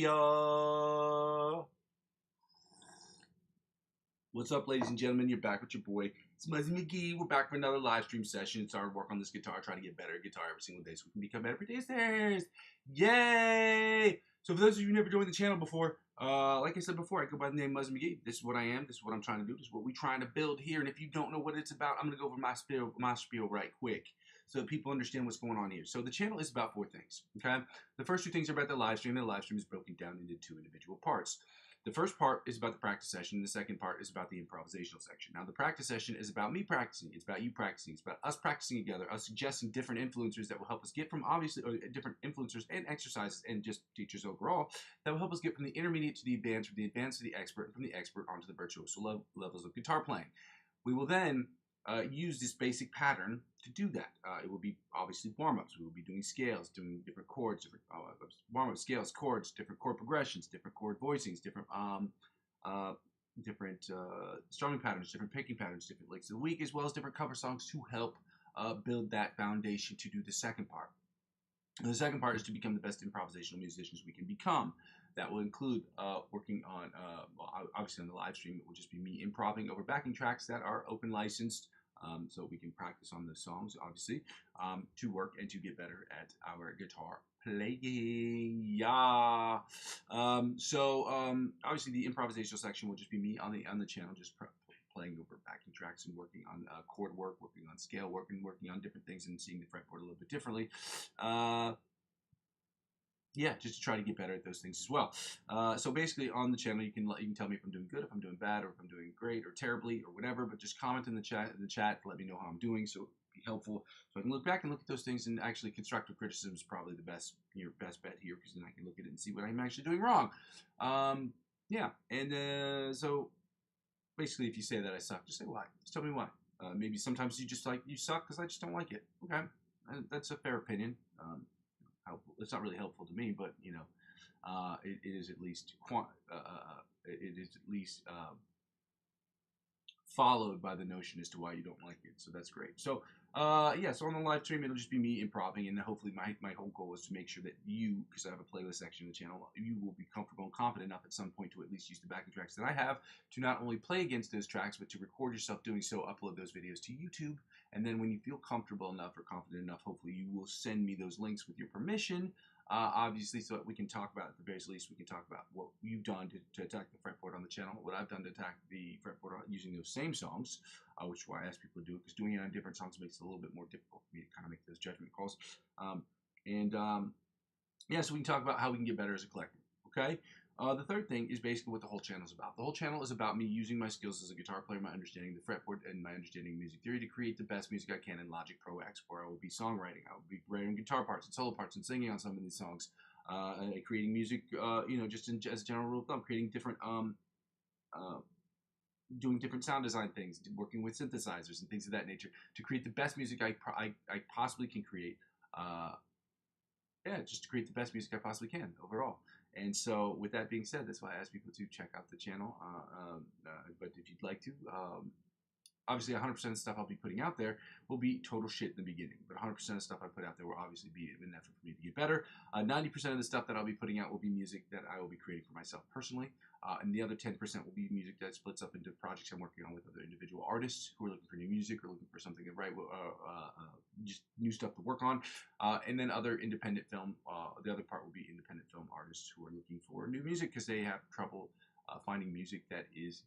ya. What's up, ladies and gentlemen? You're back with your boy. It's Muzzy McGee. We're back for another live stream session. Started work on this guitar, trying to get better at guitar every single day so we can become better producers. Yay! So for those of you who never joined the channel before, like I said before, I go by the name Muzzy McGee. This is what I am. This is what I'm trying to do. This is what we're trying to build here. And if you don't know what it's about, I'm going to go over my spiel right quick so that people understand what's going on here. So the channel is about 4 things, okay? The first 2 things are about the live stream. The live stream is broken down into 2 individual parts. The first part is about the practice session, and the second part is about the improvisational section. Now, the practice session is about me practicing. It's about you practicing. It's about us practicing together, us suggesting different influencers that will help us get from, obviously, or different influencers and exercises and just teachers overall that will help us get from the intermediate to the advanced, from the advanced to the expert, and from the expert onto the virtuoso levels of guitar playing. We will then use this basic pattern to do that. It will be obviously warm-ups. We will be doing scales, doing different chords, different warm-up scales, chords, different chord progressions, different chord voicings, different strumming patterns, different picking patterns, different licks of the week, as well as different cover songs to help build that foundation to do the second part. And the second part is to become the best improvisational musicians we can become. That will include working on, obviously on the live stream, it will just be me improving over backing tracks that are open licensed, so we can practice on the songs, obviously, to work and to get better at our guitar playing. Yeah. Obviously the improvisational section will just be me on the channel, just playing over backing tracks and working on chord work, working on scale work, and working on different things and seeing the fretboard a little bit differently. Yeah, just to try to get better at those things as well. So basically, on the channel, you can tell me if I'm doing good, if I'm doing bad, or if I'm doing great, or terribly, or whatever. But just comment in the chat to let me know how I'm doing, so it'll be helpful. So I can look back and look at those things, and actually, constructive criticism is probably your best bet here, because then I can look at it and see what I'm actually doing wrong. Yeah, and so basically, if you say that I suck, just say why. Just tell me why. Maybe sometimes you suck because I just don't like it. Okay, that's a fair opinion. Helpful. It's not really helpful to me, but you know, it is at least followed by the notion as to why you don't like it. So that's great. So yeah, so on the live stream, it'll just be me improving, and hopefully my whole goal is to make sure that you, because I have a playlist section of the channel, you will be comfortable and confident enough at some point to at least use the backing tracks that I have to not only play against those tracks, but to record yourself doing so, upload those videos to YouTube, and then when you feel comfortable enough or confident enough, hopefully you will send me those links with your permission, obviously, so that we can talk about, at the very least, we can talk about what you've done to attack the fretboard on the channel, what I've done to attack the fretboard using those same songs, which is why I ask people to do it, because doing it on different songs makes it a little bit more difficult for me to kind of make those judgment calls. Yeah, so we can talk about how we can get better as a collective, okay? The third thing is basically what the whole channel is about. The whole channel is about me using my skills as a guitar player, my understanding of the fretboard, and my understanding of music theory to create the best music I can in Logic Pro X, where I will be songwriting. I will be writing guitar parts and solo parts and singing on some of these songs, creating music, you know, just as a general rule of thumb, creating different, doing different sound design things, working with synthesizers and things of that nature to create the best music I possibly can create. Yeah, just to create the best music I possibly can overall. And so, with that being said, that's why I ask people to check out the channel. But if you'd like to, obviously 100% of the stuff I'll be putting out there will be total shit in the beginning. But 100% of the stuff I put out there will obviously be an effort for me to get better. 90% of the stuff that I'll be putting out will be music that I will be creating for myself personally. And the other 10% will be music that splits up into projects I'm working on with other individual artists who are looking for new music or looking for something to write, just new stuff to work on. And then other independent film, the other part will be independent film artists who are looking for new music because they have trouble finding music that is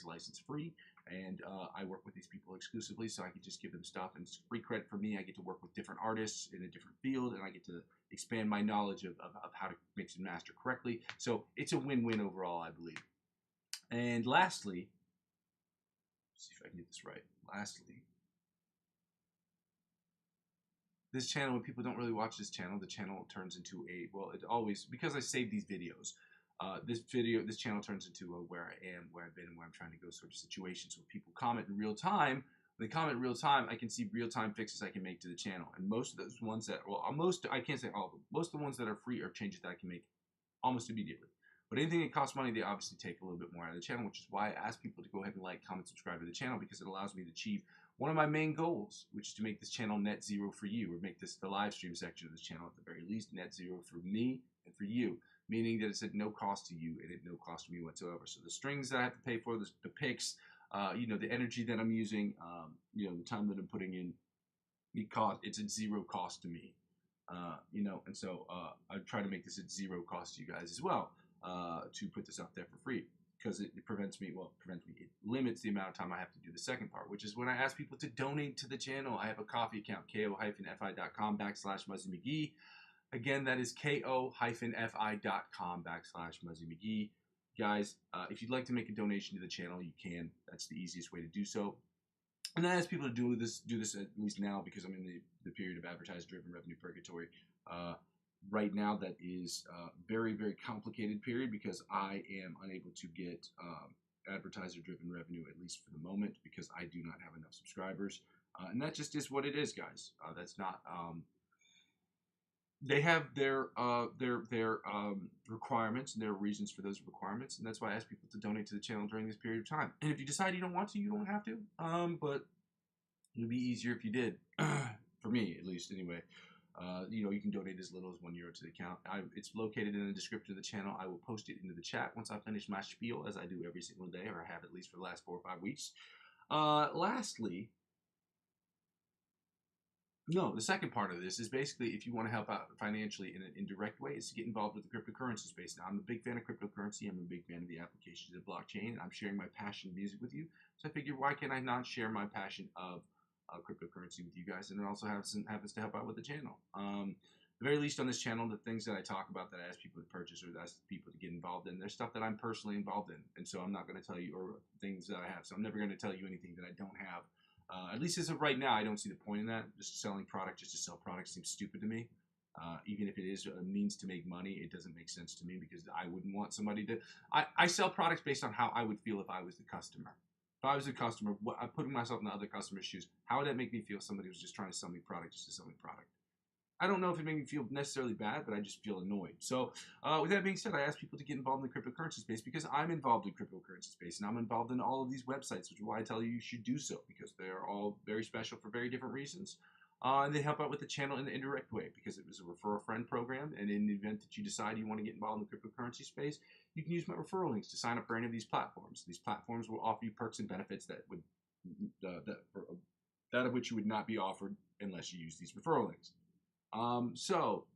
license free, and I work with these people exclusively, so I can just give them stuff, and it's free credit for me. I get to work with different artists in a different field, and I get to expand my knowledge of how to mix and master correctly. So it's a win-win overall, I believe. And lastly, let's see if I can get this right. Lastly, this channel, when people don't really watch this channel, the channel turns into a, well, it always, because I save these videos, this channel turns into a where I am, where I've been, and where I'm trying to go sort of situation. So when people comment in real time, when they comment in real time, I can see real-time fixes I can make to the channel. And most of those ones that, well, I can't say all of them. Most of the ones that are free are changes that I can make almost immediately. But anything that costs money, they obviously take a little bit more out of the channel, which is why I ask people to go ahead and like, comment, subscribe to the channel, because it allows me to achieve one of my main goals, which is to make this channel net zero for you, or make this the live stream section of this channel at the very least net zero for me and for you. meaning that it's at no cost to you and at no cost to me whatsoever. So the strings that I have to pay for, the picks, the energy that I'm using, the time that I'm putting in, it's at zero cost to me. And so I try to make this at zero cost to you guys as well, to put this out there for free, because it it limits the amount of time I have to do the second part, which is when I ask people to donate to the channel. I have a coffee account, ko-fi.com/Muzzy McGee. Again, that is ko-fi.com/Muzzy McGee. Guys, if you'd like to make a donation to the channel, you can. That's the easiest way to do so. And I ask people to do this at least now, because I'm in the period of advertiser-driven revenue purgatory. Right now, that is a very, very complicated period, because I am unable to get advertiser-driven revenue, at least for the moment, because I do not have enough subscribers. And that just is what it is, guys. That's not... They have their requirements and their reasons for those requirements, and that's why I ask people to donate to the channel during this period of time. And if you decide you don't want to, you don't have to. But it would be easier if you did, for me at least. Anyway, you can donate as little as €1 to the account. It's located in the description of the channel. I will post it into the chat once I finish my spiel, as I do every single day, or I have at least for the last 4 or 5 weeks. Lastly. No, the second part of this is basically, if you want to help out financially in an indirect way, is to get involved with the cryptocurrency space. Now, I'm a big fan of cryptocurrency. I'm a big fan of the applications of blockchain. And I'm sharing my passion of music with you. So I figured, why can't I not share my passion of cryptocurrency with you guys? And it also happens to help out with the channel. The very least on this channel, the things that I talk about that I ask people to purchase or ask people to get involved in, there's stuff that I'm personally involved in. And so I'm not going to tell you, or things that I have. So I'm never going to tell you anything that I don't have. At least as of right now, I don't see the point in that. Just selling product just to sell product seems stupid to me. Even if it is a means to make money, it doesn't make sense to me, because I wouldn't want somebody to... I sell products based on how I would feel if I was the customer. If I was the customer, I'm putting myself in the other customer's shoes, how would that make me feel if somebody was just trying to sell me product just to sell me product? I don't know if it made me feel necessarily bad, but I just feel annoyed. So with that being said, I ask people to get involved in the cryptocurrency space, because I'm involved in cryptocurrency space, and I'm involved in all of these websites, which is why I tell you should do so, because they're all very special for very different reasons. And they help out with the channel in an indirect way, because it was a refer a friend program, and in the event that you decide you want to get involved in the cryptocurrency space, you can use my referral links to sign up for any of these platforms. These platforms will offer you perks and benefits that would that of which you would not be offered unless you use these referral links. So,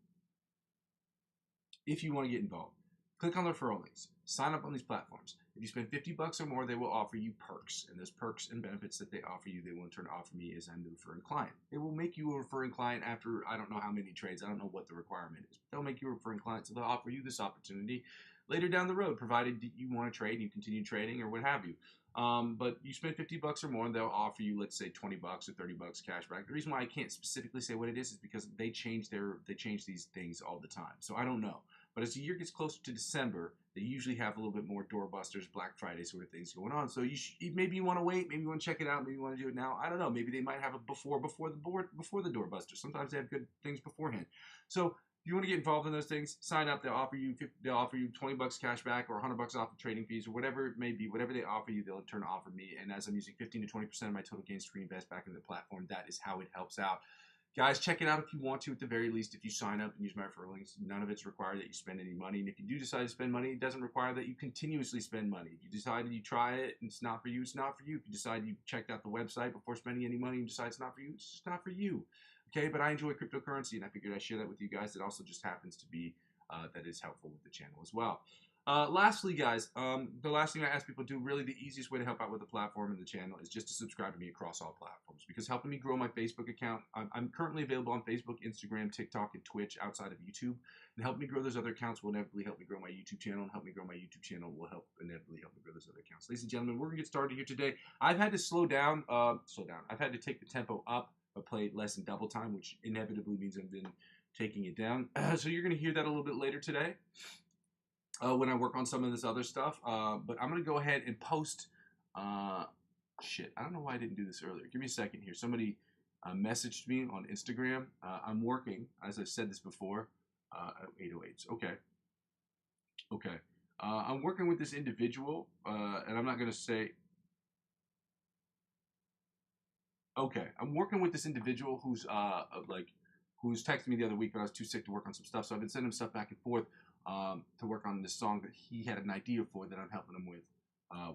if you want to get involved, click on the referral links. Sign up on these platforms. If you spend $50 or more, they will offer you perks. And those perks and benefits that they offer you, they will in turn offer me as I'm the referring client. They will make you a referring client after I don't know how many trades. I don't know what the requirement is. They'll make you a referring client, so they'll offer you this opportunity later down the road, provided you want to trade and you continue trading or what have you. But you spend $50 or more, they'll offer you, let's say, $20 or $30 cash back. The reason why I can't specifically say what it is because they change these things all the time. So I don't know. But as the year gets closer to December, they usually have a little bit more doorbusters, Black Friday sort of things going on. So maybe you want to wait, maybe you want to check it out, maybe you want to do it now. I don't know. Maybe they might have it before the doorbuster. Sometimes they have good things beforehand. So if you want to get involved in those things, sign up. They'll offer you $20 cash back or $100 off the trading fees or whatever it may be. Whatever they offer you, they'll in turn offer me. And as I'm using 15 to 20% of my total gains to reinvest back into the platform, that is how it helps out. Guys, check it out if you want to. At the very least, if you sign up and use my referral links, none of it's required that you spend any money. And if you do decide to spend money, it doesn't require that you continuously spend money. If you decide you try it and it's not for you, it's not for you. If you decide you checked out the website before spending any money and decide it's not for you, it's just not for you. Okay, but I enjoy cryptocurrency, and I figured I'd share that with you guys. It also just happens to be that is helpful with the channel as well. Lastly, guys, the last thing I ask people to do, really the easiest way to help out with the platform and the channel is just to subscribe to me across all platforms, because helping me grow my Facebook account, I'm currently available on Facebook, Instagram, TikTok, and Twitch outside of YouTube, and help me grow those other accounts will inevitably help me grow my YouTube channel, and help me grow my YouTube channel will inevitably help me grow those other accounts. Ladies and gentlemen, we're going to get started here today. I've had to slow down. I've had to take the tempo up, but play less than double time, which inevitably means I've been taking it down. So you're going to hear that a little bit later today. When I work on some of this other stuff. But I'm going to go ahead and post, shit, I don't know why I didn't do this earlier. Give me a second here. Somebody messaged me on Instagram. I'm working, as I've said this before, 808s. Okay. I'm working with this individual, and I'm not going to say, okay, I'm working with this individual who's texted me the other week, but I was too sick to work on some stuff, so I've been sending him stuff back and forth. to work on this song that he had an idea for that I'm helping him with,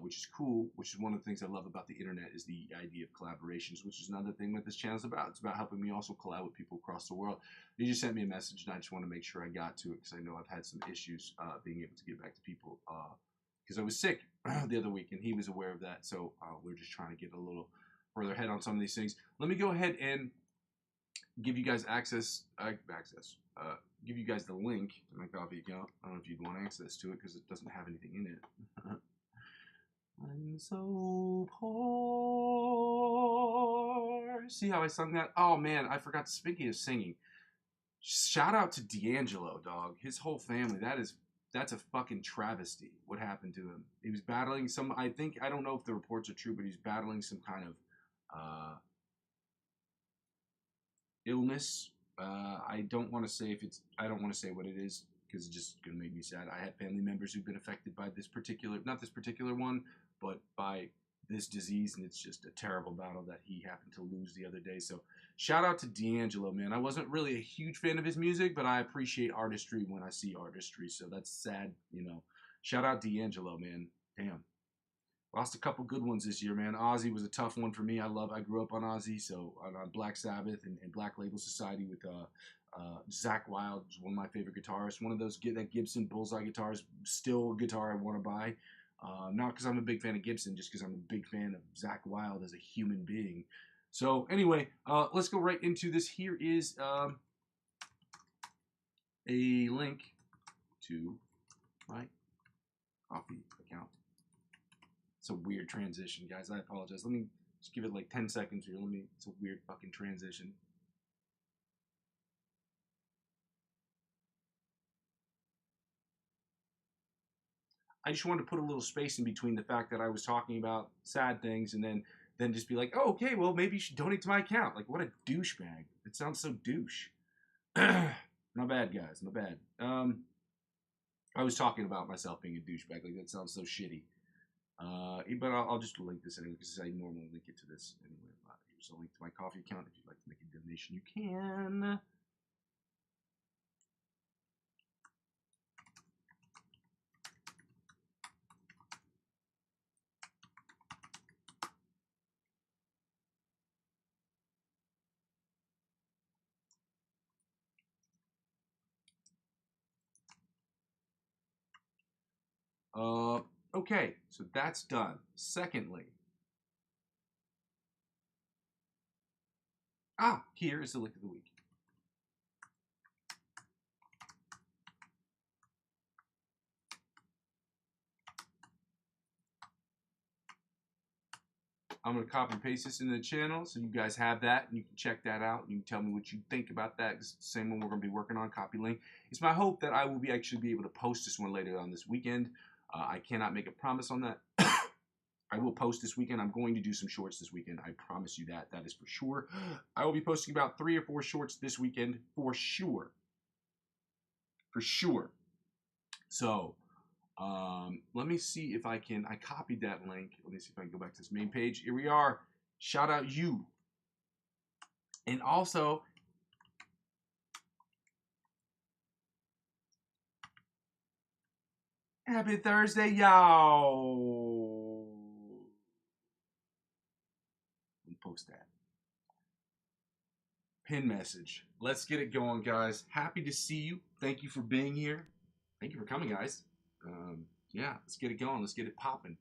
which is cool. Which is one of the things I love about the internet is the idea of collaborations, which is another thing that this channel is about. It's about helping me also collab with people across the world. He just sent me a message, and I just want to make sure I got to it because I know I've had some issues being able to get back to people because I was sick the other week, and he was aware of that. So we're just trying to get a little further ahead on some of these things. Let me go ahead and give you guys give you guys the link to my coffee account. I don't know if you'd want access to it because it doesn't have anything in it. I'm so poor. See how I sung that? Oh man, I forgot. Speaking of singing, shout out to D'Angelo, dog. His whole family. That's a fucking travesty. What happened to him? He was battling some. I don't know if the reports are true, but he's battling some kind of illness. I don't want to say what it is because it's just gonna make me sad. I have family members who've been affected by not this particular one, but by this disease, and it's just a terrible battle that he happened to lose the other day. So shout out to D'Angelo, man. I wasn't really a huge fan of his music, but I appreciate artistry when I see artistry. So that's sad, you know. Shout out D'Angelo, man. Damn. Lost a couple good ones this year, man. Ozzy was a tough one for me. I grew up on Ozzy, so on Black Sabbath and Black Label Society with Zakk Wylde, was one of my favorite guitarists. One of those, that Gibson Bullseye guitars, still a guitar I want to buy. Not because I'm a big fan of Gibson, just because I'm a big fan of Zakk Wylde as a human being. So anyway, let's go right into this. Here is a link to my coffee account. It's a weird transition, guys. I apologize. Let me just give it like 10 seconds here. It's a weird fucking transition. I just wanted to put a little space in between the fact that I was talking about sad things and then just be like, oh, okay, well, maybe you should donate to my account. Like, what a douchebag. It sounds so douche. My bad, guys. My bad. I was talking about myself being a douchebag. Like, that sounds so shitty. But I'll just link this anyway because I normally link it to this anyway. Here's a link to my coffee account. If you'd like to make a donation, you can. Okay, so that's done. Secondly, here is the lick of the week. I'm going to copy and paste this into the channel so you guys have that and you can check that out and you can tell me what you think about that. It's the same one we're going to be working on, copy link. It's my hope that I will actually be able to post this one later on this weekend. I cannot make a promise on that. I will post this weekend. I'm going to do some shorts this weekend. I promise you that. That is for sure. I will be posting about 3 or 4 shorts this weekend for sure. For sure. So, let me see if I copied that link. Let me see if I can go back to this main page. Here we are. Shout out you. And also, happy Thursday, y'all. Let me post that. Pin message. Let's get it going, guys. Happy to see you. Thank you for being here. Thank you for coming, guys. Yeah, let's get it going. Let's get it popping.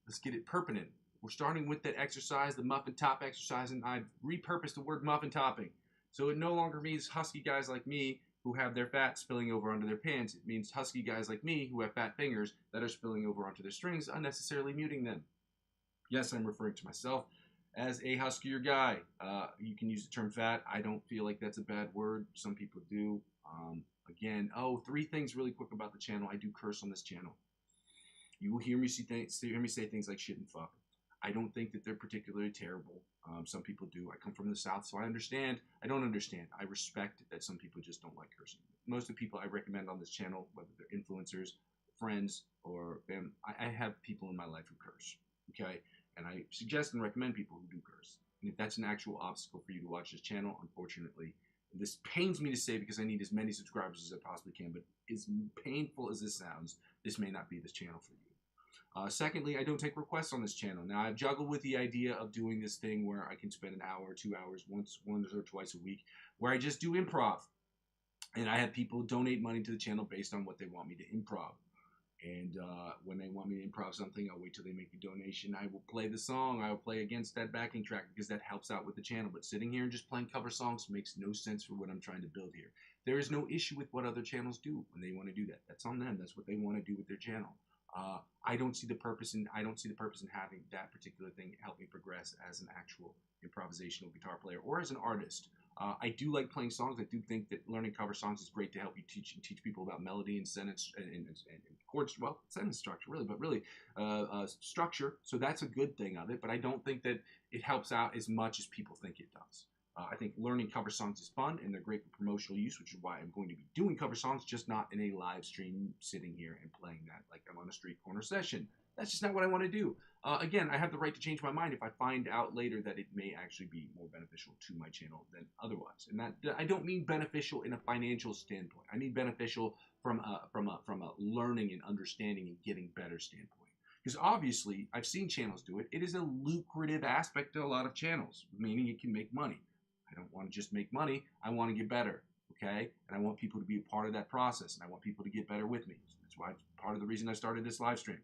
Let's get it perping. We're starting with that exercise, the muffin top exercise, and I've repurposed the word muffin topping. So it no longer means husky guys like me who have their fat spilling over onto their pants. It means husky guys like me who have fat fingers that are spilling over onto their strings, unnecessarily muting them. Yes, I'm referring to myself as a huskier guy. You can use the term fat. I don't feel like that's a bad word. Some people do. Again, 3 things really quick about the channel. I do curse on this channel. You will hear me say things like shit and fuck. I don't think that they're particularly terrible. Some people do. I come from the South, so I understand. I don't understand. I respect that some people just don't like cursing. Most of the people I recommend on this channel, whether they're influencers, friends, or I have people in my life who curse. Okay? And I suggest and recommend people who do curse. And if that's an actual obstacle for you to watch this channel, unfortunately, This pains me to say because I need as many subscribers as I possibly can, but as painful as this sounds, this may not be this channel for you. Secondly, I don't take requests on this channel. Now, I've juggled with the idea of doing this thing where I can spend an hour or 2 hours once or twice a week where I just do improv. And I have people donate money to the channel based on what they want me to improv. And when they want me to improv something, I'll wait till they make a donation. I will play the song. I will play against that backing track because that helps out with the channel. But sitting here and just playing cover songs makes no sense for what I'm trying to build here. There is no issue with what other channels do when they want to do that. That's on them. That's what they want to do with their channel. I don't see the purpose in having that particular thing help me progress as an actual improvisational guitar player or as an artist. I do like playing songs. I do think that learning cover songs is great to help you teach people about melody and sentence and chords. Well, sentence structure really, but really structure. So that's a good thing of it. But I don't think that it helps out as much as people think it does. I think learning cover songs is fun and they're great for promotional use, which is why I'm going to be doing cover songs, just not in a live stream sitting here and playing that like I'm on a street corner session. That's just not what I want to do. Again, I have the right to change my mind if I find out later that it may actually be more beneficial to my channel than otherwise. And that I don't mean beneficial in a financial standpoint. I mean beneficial from a learning and understanding and getting better standpoint. Because obviously, I've seen channels do it. It is a lucrative aspect to a lot of channels, meaning you can make money. I don't want to just make money. I want to get better, okay? And I want people to be a part of that process, and I want people to get better with me. So that's why part of the reason I started this live stream.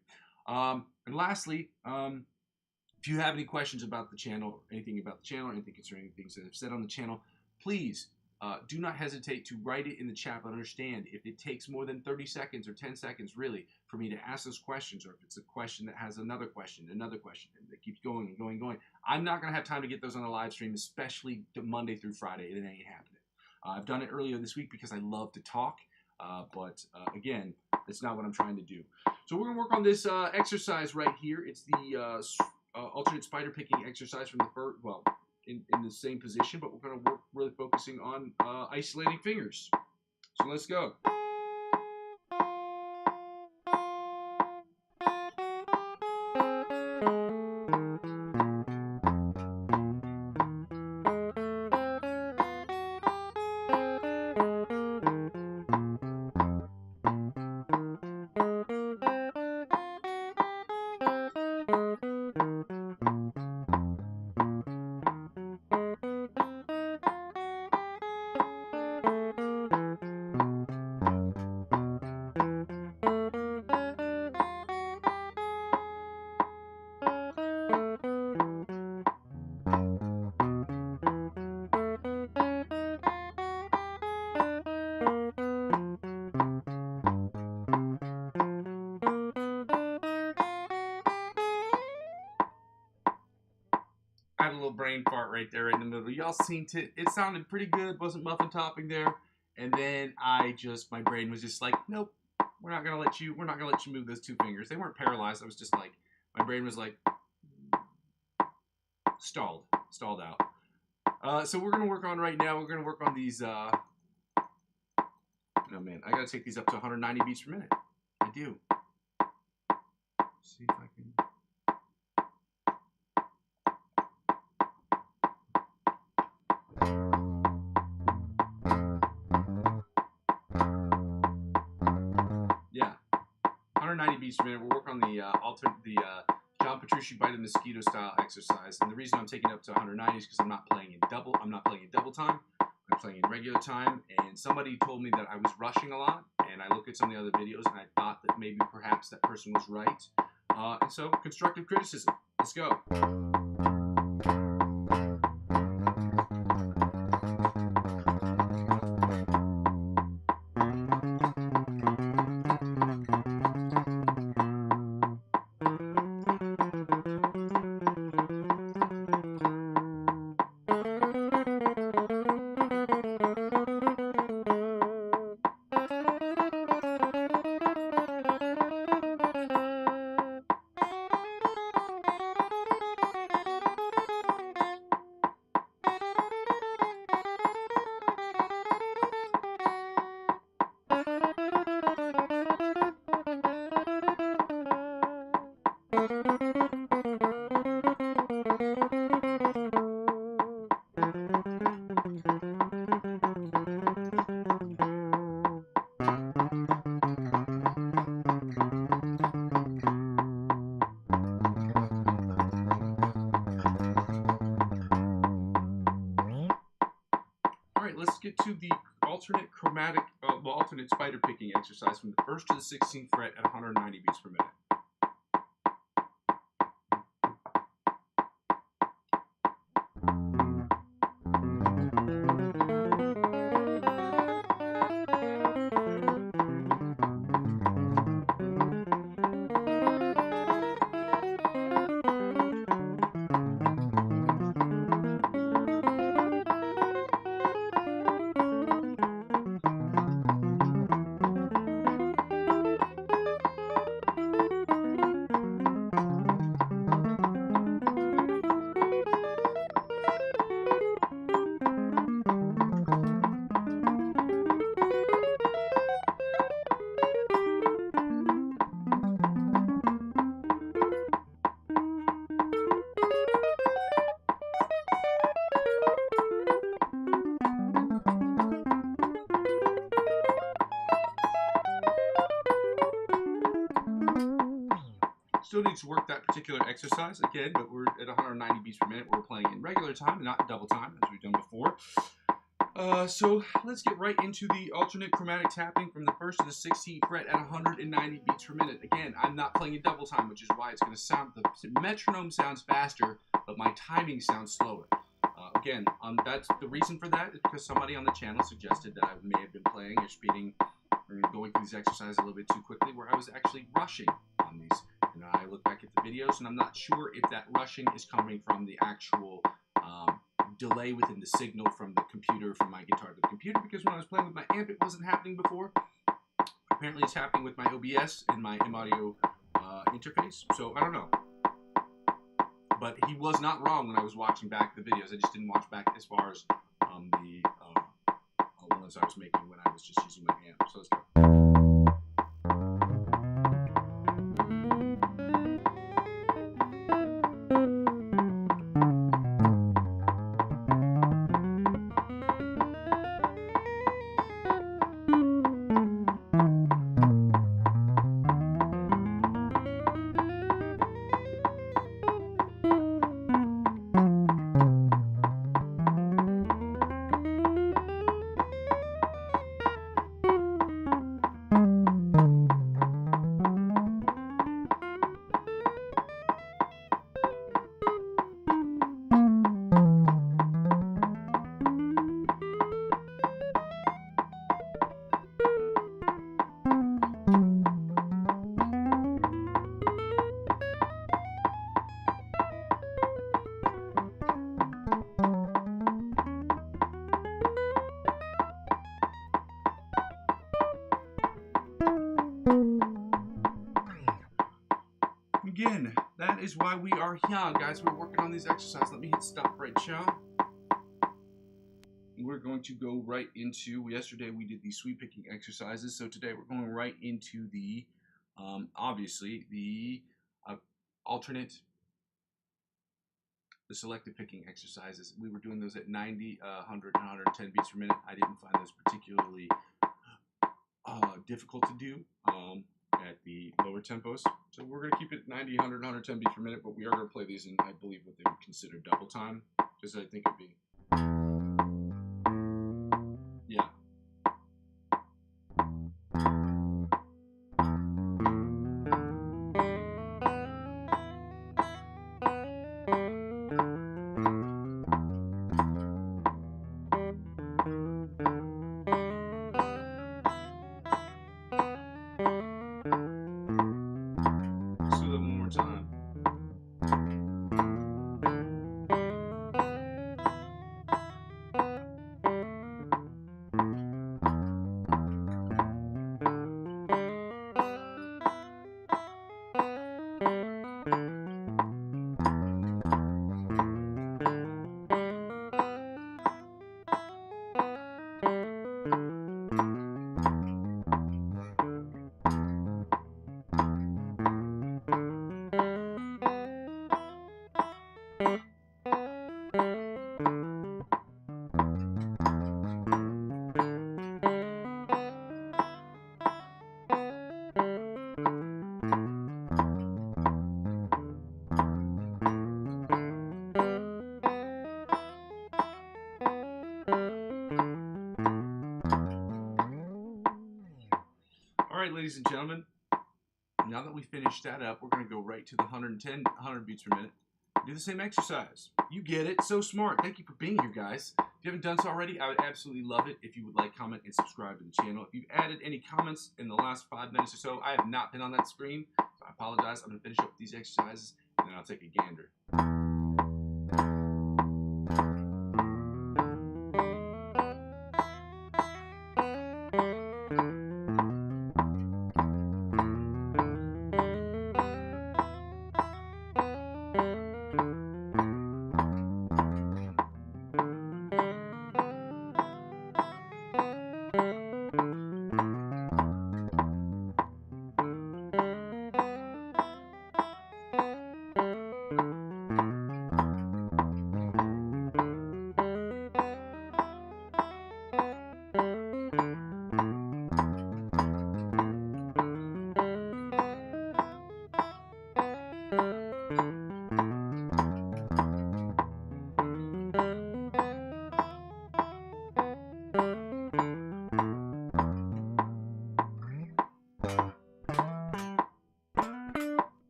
And lastly, if you have any questions about the channel, anything about the channel, anything concerning things that I've said on the channel, please do not hesitate to write it in the chat. But understand, if it takes more than 30 seconds or 10 seconds, really, for me to ask those questions, or if it's a question that has another question, and that keeps going and going and going, I'm not going to have time to get those on a live stream, especially the Monday through Friday. It ain't happening. I've done it earlier this week because I love to talk, but again, that's not what I'm trying to do. So we're going to work on this exercise right here. It's the alternate spider picking exercise from the first, well, in the same position, but we're going to work really focusing on isolating fingers. So let's go. I had a little brain fart right there in the middle. Y'all seen it? It sounded pretty good. Wasn't muffin topping there. And then my brain was just like, nope, we're not gonna let you move those two fingers. They weren't paralyzed. I was just like, my brain was like, stalled out. So we're gonna work on right now. We're gonna work on these. No man, I gotta take these up to 190 beats per minute. I do. Let's see if I can. Yeah, 190 beats per minute. We'll work on the John Petrucci Bite of the Mosquito style exercise. And the reason I'm taking it up to 190 is because I'm not playing in double time. I'm playing in regular time. And somebody told me that I was rushing a lot. And I looked at some of the other videos and I thought that maybe perhaps that person was right. And so constructive criticism. Let's go. get to the alternate chromatic, alternate spider picking exercise from the 1st to the 16th fret at 190 beats per minute. Still need to work that particular exercise again, but we're at 190 beats per minute. We're playing in regular time, not double time, as we've done before. So let's get right into the alternate chromatic tapping from the 1st to the 16th fret at 190 beats per minute. Again, I'm not playing in double time, which is why it's going to sound, the metronome sounds faster, but my timing sounds slower. Again, that's the reason for that is because somebody on the channel suggested that I may have been playing or speeding or going through these exercises a little bit too quickly, where I was actually rushing on these. And I look back at the videos, and I'm not sure if that rushing is coming from the actual delay within the signal from the computer, from my guitar to the computer, because when I was playing with my amp, it wasn't happening before. Apparently, it's happening with my OBS and my M-Audio interface, so I don't know. But he was not wrong when I was watching back the videos. I just didn't watch back as far as the ones I was making when I was just using my amp. So let's go. Again, that is why we are here, guys. We're working on these exercises. Let me hit stop right now. We're going to go right into, yesterday we did the sweep picking exercises, so today we're going right into the, obviously, the alternate, the selective picking exercises. We were doing those at 90, 100, and 110 beats per minute. I didn't find those particularly difficult to do at the lower tempos. So we're going to keep it 90, 100, 110 beats per minute, but we are going to play these in, I believe, what they would consider double time, because I think it'd be, yeah. Let's do that one more time. ladies and gentlemen, now that we finished that up, we're going to go right to the 100 beats per minute. Do the same exercise. You get it. So smart. Thank you for being here, guys. If you haven't done so already, I would absolutely love it if you would like, comment, and subscribe to the channel. If you've added any comments in the last 5 minutes or so, I have not been on that screen, so I apologize. I'm going to finish up with these exercises, and then I'll take a gander.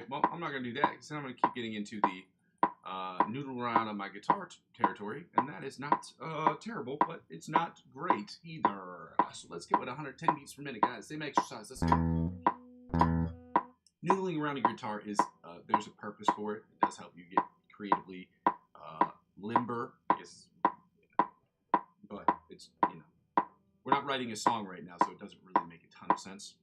Well, I'm not going to do that because I'm going to keep getting into the noodle around on my guitar territory, and that is not terrible, but it's not great either. So let's go with 110 beats per minute, guys. Same exercise. Let's go. Noodling around a guitar is, there's a purpose for it. It does help you get creatively limber, I guess, but it's, you know, we're not writing a song right now, so it doesn't really make a ton of sense.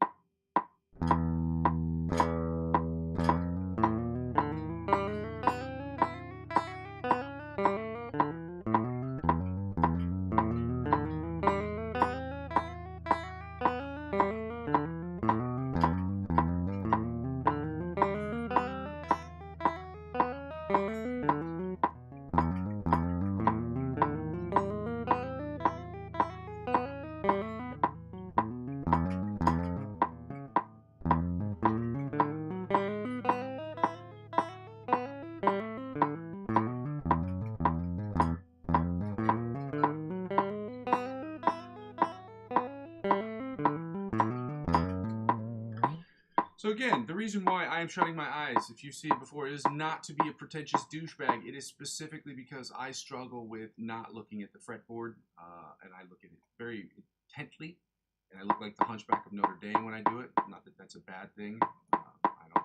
So again, the reason why I am shutting my eyes, if you see it before, is not to be a pretentious douchebag. It is specifically because I struggle with not looking at the fretboard, and I look at it very intently, and I look like the Hunchback of Notre Dame when I do it. Not that that's a bad thing. I don't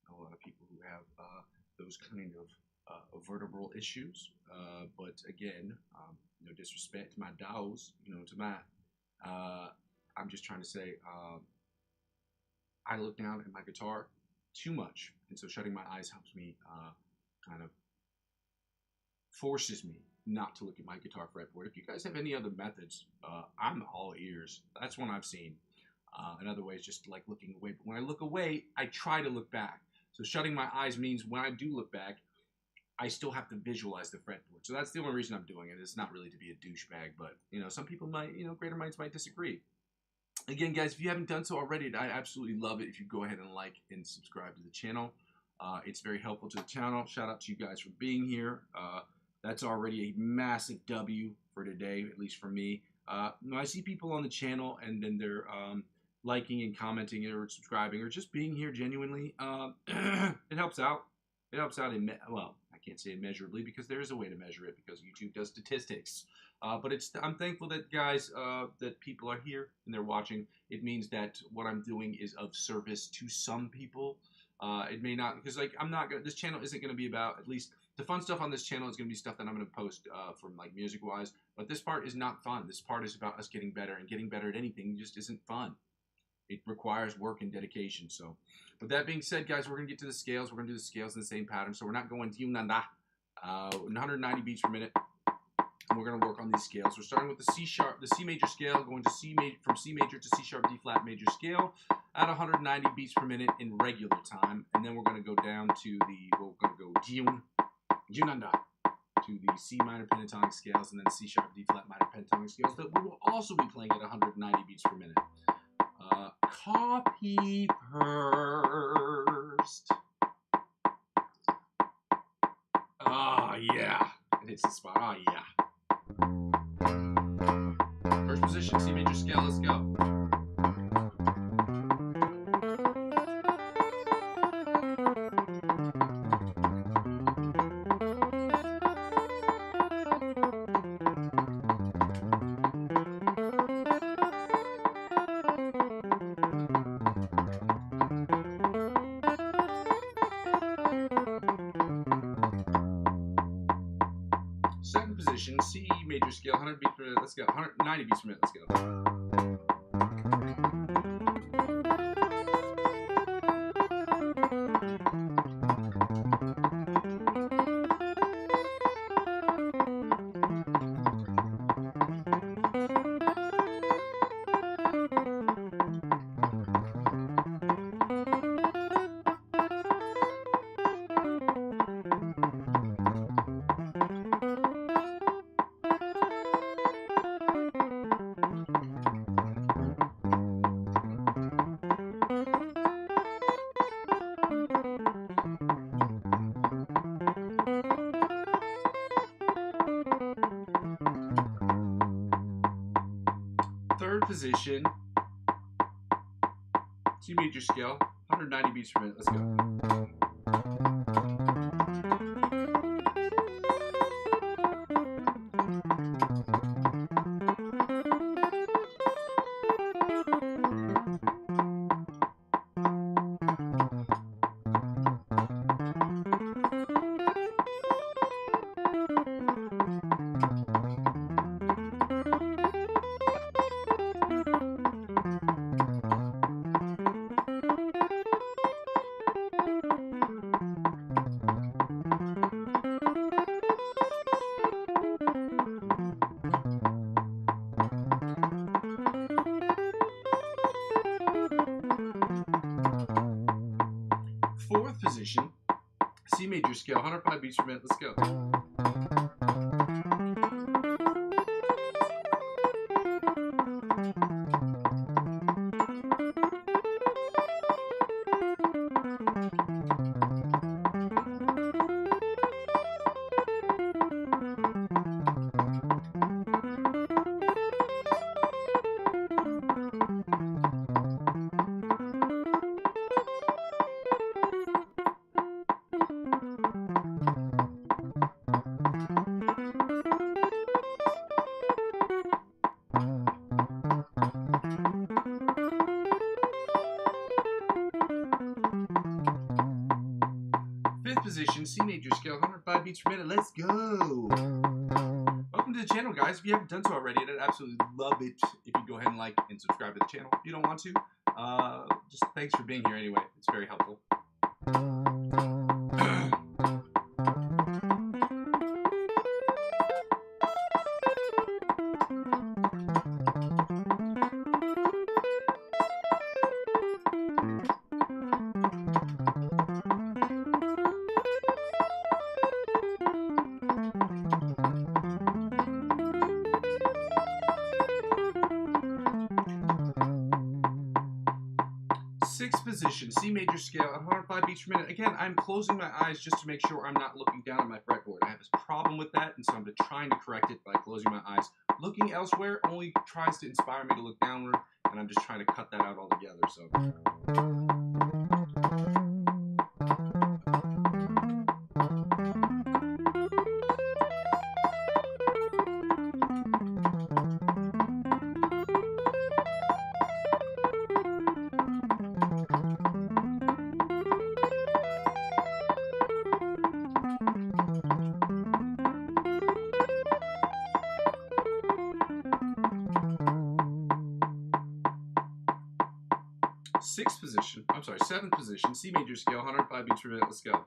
know a lot of people who have those kind of vertebral issues, but again, no disrespect to my dogs, you know, to my, I'm just trying to say, I look down at my guitar too much, and so shutting my eyes helps me, kind of forces me not to look at my guitar fretboard. If you guys have any other methods, I'm all ears. That's one I've seen. In other ways, just like looking away. But when I look away, I try to look back. So shutting my eyes means when I do look back, I still have to visualize the fretboard. So that's the only reason I'm doing it. It's not really to be a douchebag, but, you know, some people might, you know, greater minds might disagree. Again, guys, if you haven't done so already, I absolutely love it if you go ahead and like and subscribe to the channel. It's very helpful to the channel. Shout out to you guys for being here. That's already a massive W for today, at least for me. I see people on the channel and then they're liking and commenting or subscribing or just being here genuinely. It helps out. It helps out, well, I can't say immeasurably because there is a way to measure it because YouTube does statistics. But I'm thankful that guys, that people are here and they're watching. It means that what I'm doing is of service to some people. It may not, because like this channel isn't going to be about, at least the fun stuff on this channel is going to be stuff that I'm going to post from like music wise. But this part is not fun. This part is about us getting better, and getting better at anything just isn't fun. It requires work and dedication. So, with that being said, guys, we're going to get to the scales. We're going to do the scales in the same pattern. So we're not going to 190 beats per minute. And we're going to work on these scales. We're starting with the C sharp, the C major scale, going to C major, from C major to C sharp, D flat major scale at 190 beats per minute in regular time. And then we're going to go down to the, we're going to go Junanda. to the C minor pentatonic scales and then C sharp, D flat minor pentatonic scales that we will also be playing at 190 beats per minute. Copy first. Ah, yeah. It hits the spot. Ah, yeah. First position, C major scale. Let's go. Second position, C major scale, 100 beats per minute. Let's go. 190 beats per minute. Let's go. Third position, C major scale, 190 beats per minute. Let's go. Fourth position, C major scale, 105 beats per minute. Let's go. Fifth position, C major scale, 105 beats per minute. Let's go. Welcome to the channel, guys. If you haven't done so already, I'd absolutely love it if you go ahead and like and subscribe to the channel. If you don't want to, just thanks for being here anyway. It's very helpful. Sixth position, C major scale, 105 beats per minute. Again, I'm closing my eyes just to make sure I'm not looking down at my fretboard. I have this problem with that, and so I'm trying to correct it by closing my eyes. Looking elsewhere only tries to inspire me to look downward, and I'm just trying to cut that out altogether. So. Seventh position, C major scale, 105 beats per minute. Let's go.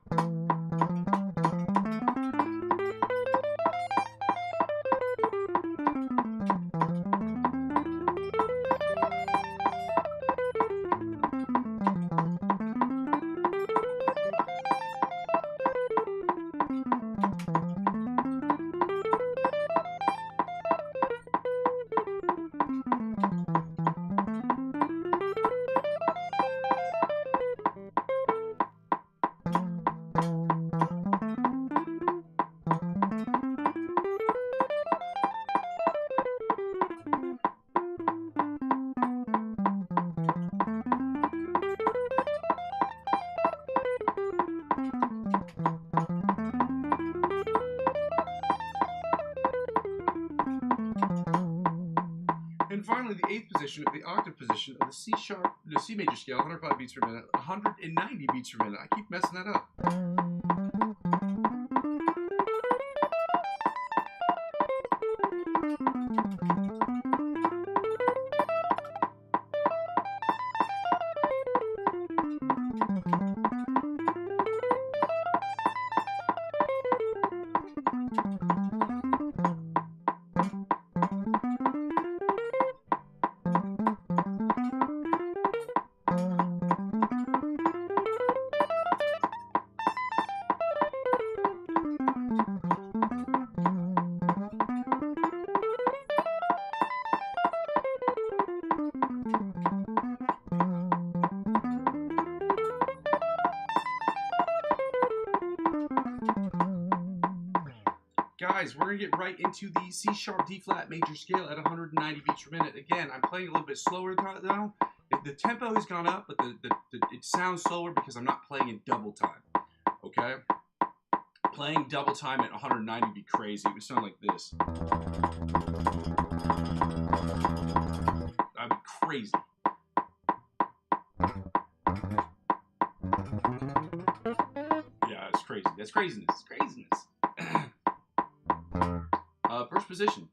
finally, the 8th position, the octave position of the C major scale, 105 beats per minute, 190 beats per minute. I keep messing that up. Guys, we're going to get right into the C sharp D flat major scale at 190 beats per minute. Again, I'm playing a little bit slower now. The tempo has gone up, but it sounds slower because I'm not playing in double time. Okay? Playing double time at 190 would be crazy. It would sound like this. That'd be crazy. Yeah, it's crazy. That's craziness. It's craziness. First position.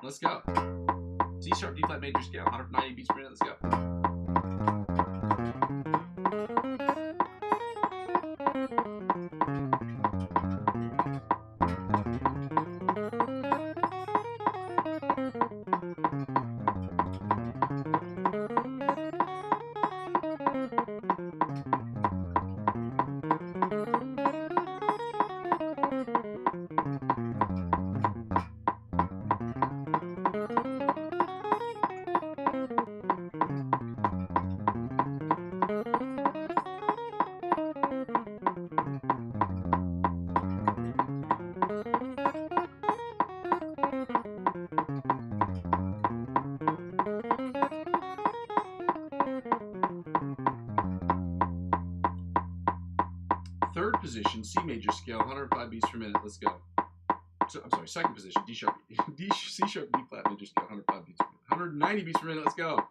Let's go. C sharp D flat major scale, 190 beats per minute. Let's go. Third position, C major scale, 105 beats per minute. Let's go. So, I'm sorry, second position, C sharp D flat major scale, 105 beats per minute. 190 beats per minute. Let's go.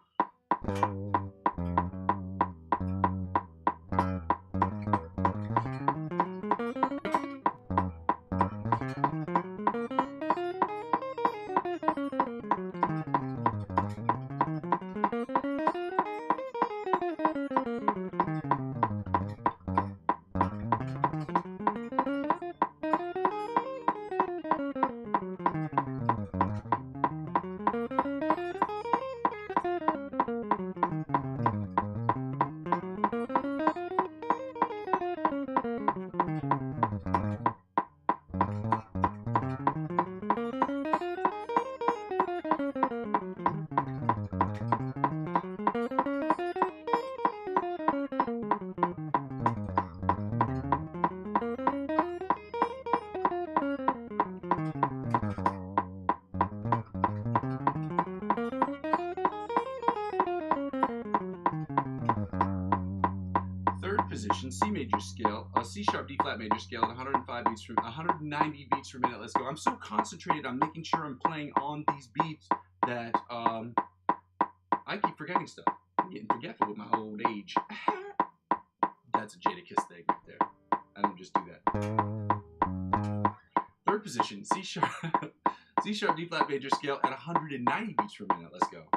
Position, C major scale, C sharp D flat major scale at 190 beats per minute. Let's go. I'm so concentrated on making sure I'm playing on these beats that I keep forgetting stuff. I'm getting forgetful with my old age. That's a Jadakiss thing right there. I don't just do that. Third position, C sharp D flat major scale at 190 beats per minute. Let's go.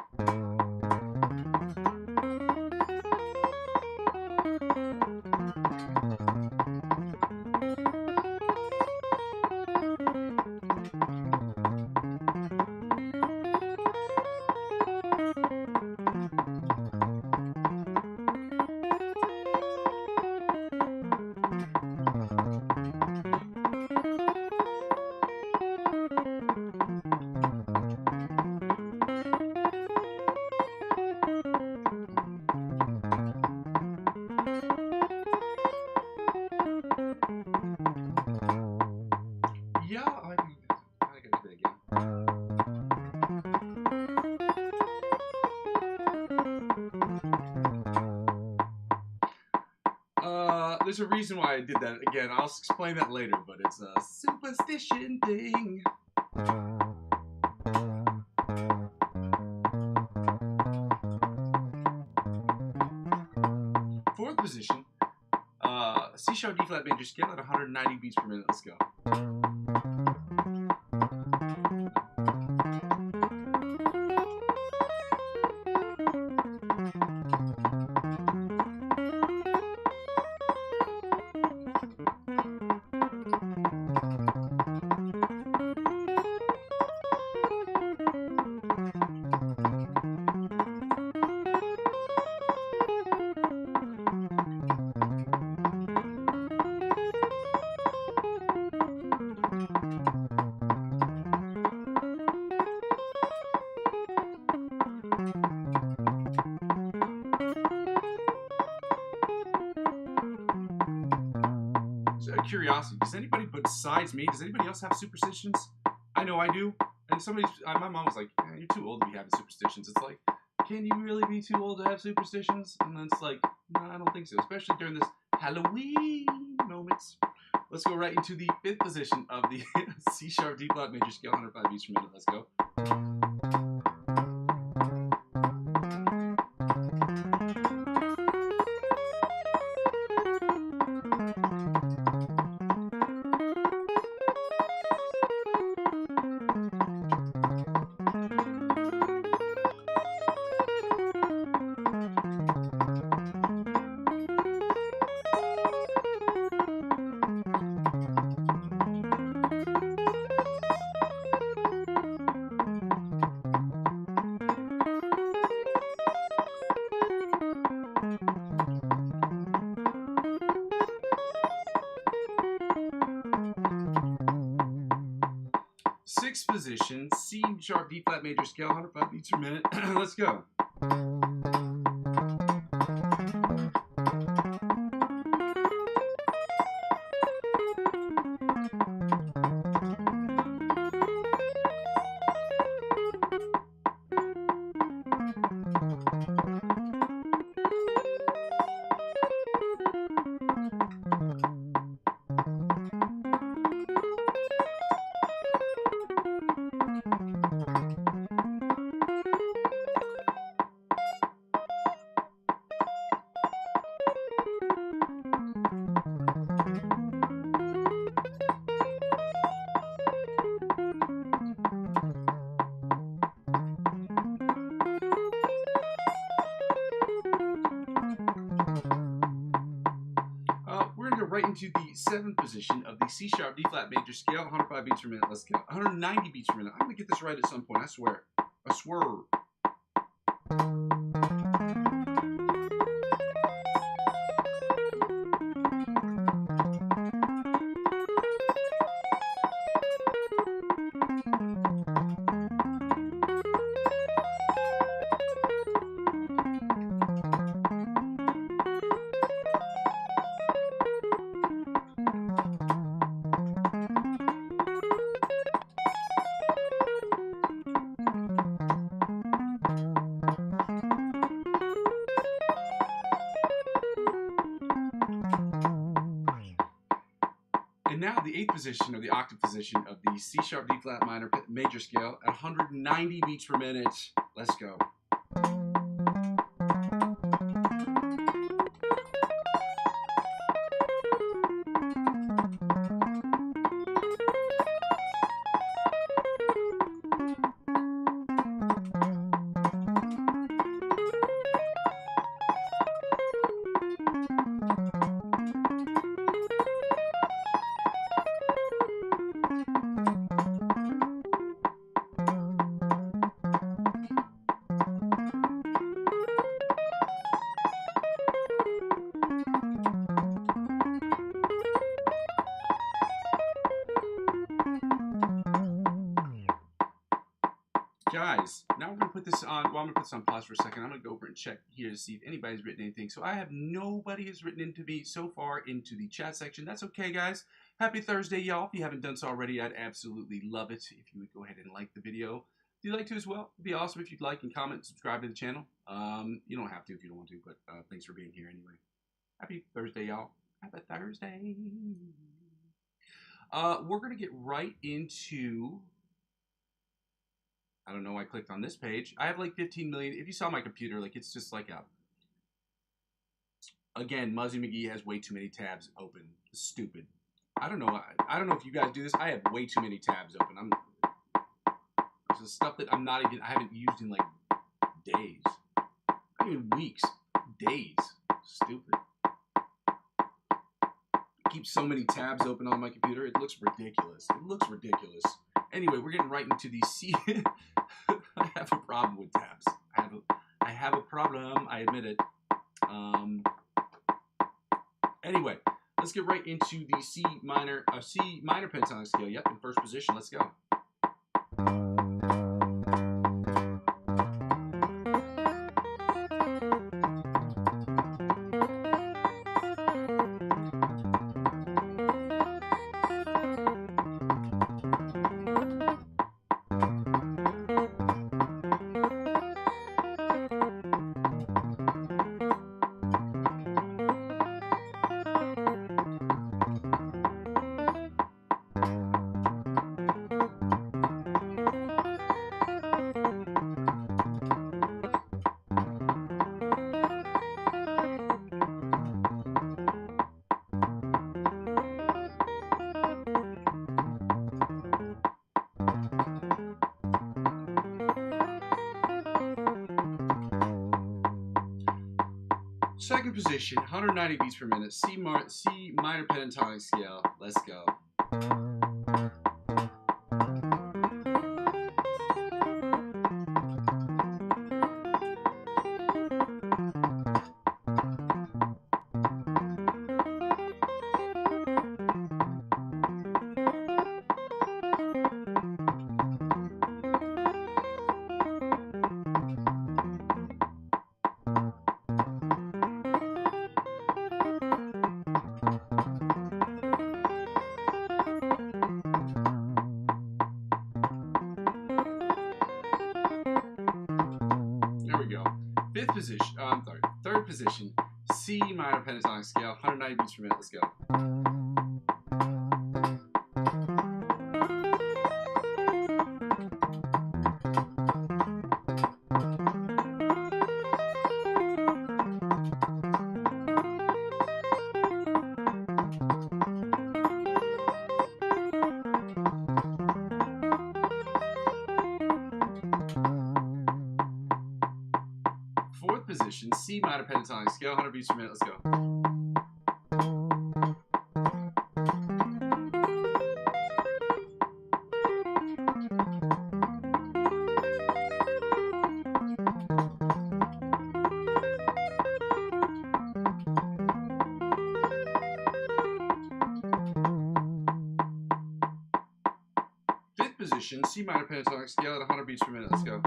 Yeah, I gotta do that again. There's a reason why I did that again. I'll explain that later, but it's a superstition thing. C-sharp D flat major scale at 190 beats per minute. Let's go. Curiosity, does anybody besides me, does anybody else have superstitions? I know I do. And my mom was like, you're too old to be having superstitions. It's like, can you really be too old to have superstitions? And then it's like, no, I don't think so, especially during this Halloween moments. Let's go right into the 5th position of the C-sharp D flat major scale, 105 beats per minute. Let's go. Sixth position, C sharp D flat major scale, 105 beats per minute. Let's go. Right into the 7th position of the C sharp D flat major scale, 105 beats per minute. Let's go. 190 beats per minute. I'm gonna get this right at some point. I swear. I swear. And now the 8th position, or the octave position of the C sharp D flat minor major scale at 190 beats per minute. Let's go. Guys, now we're going to put this on, well, I'm going to put this on pause for a second. I'm going to go over and check here to see if anybody's written anything. So I have nobody has written into me so far into the chat section. That's okay, guys. Happy Thursday, y'all. If you haven't done so already, I'd absolutely love it if you would go ahead and like the video. If you'd like to as well, it'd be awesome if you'd like and comment and subscribe to the channel. You don't have to if you don't want to, but thanks for being here anyway. Happy Thursday, y'all. Happy Thursday. We're going to get right into... I don't know why I clicked on this page. I have like 15 million. If you saw my computer, like it's just like a Again, Muzzy McGee has way too many tabs open. Stupid. I don't know. I don't know if you guys do this. I have way too many tabs open. There's stuff that I haven't used in like days. Not even weeks. Days. Stupid. I keep so many tabs open on my computer. It looks ridiculous. It looks ridiculous. Anyway, we're getting right into the C. I have a problem with tabs. I have a problem. I admit it. Anyway, let's get right into the C minor pentatonic scale. Yep, in first position. Let's go. Second position, 190 beats per minute, C minor pentatonic scale. Let's go. Third position, C minor pentatonic scale, 190 beats per minute. Let's go. Position, C minor pentatonic scale, 100 beats per minute. Let's go. Fifth position, C minor pentatonic scale at 100 beats per minute. Let's go.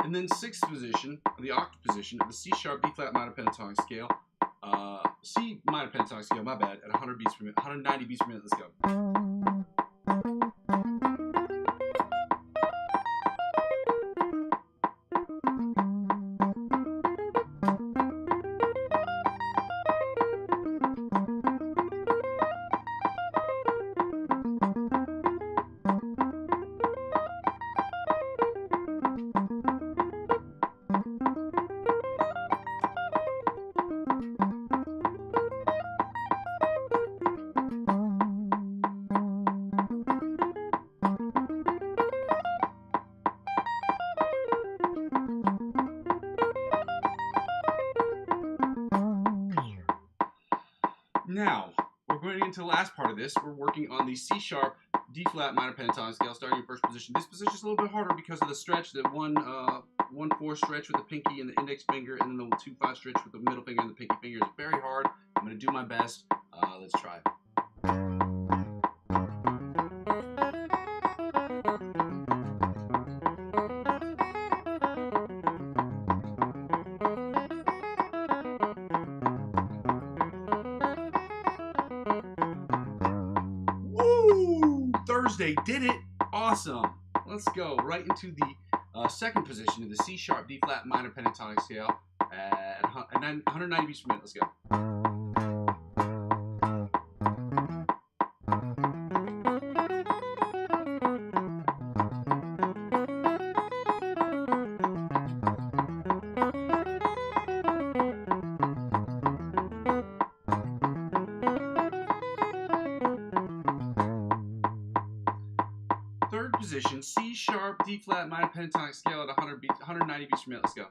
And then sixth position, the octave position of the C sharp B flat minor pentatonic scale, C minor pentatonic scale, my bad, at 100 beats per minute, 190 beats per minute. Let's go. Now, we're going into the last part of this. We're working on the C sharp D flat minor pentatonic scale, starting in first position. This position is a little bit harder because of the stretch, the 1-4 stretch with the pinky and the index finger, and then the 2-5 stretch with the middle finger and the pinky finger. It's very hard. I'm going to do my best. Let's try it. Thursday did it. Awesome. Let's go right into the second position of the C sharp D flat minor pentatonic scale at 190 beats per minute. Let's go. Third position, C sharp, D flat, minor pentatonic scale at 190 beats per minute. Let's go.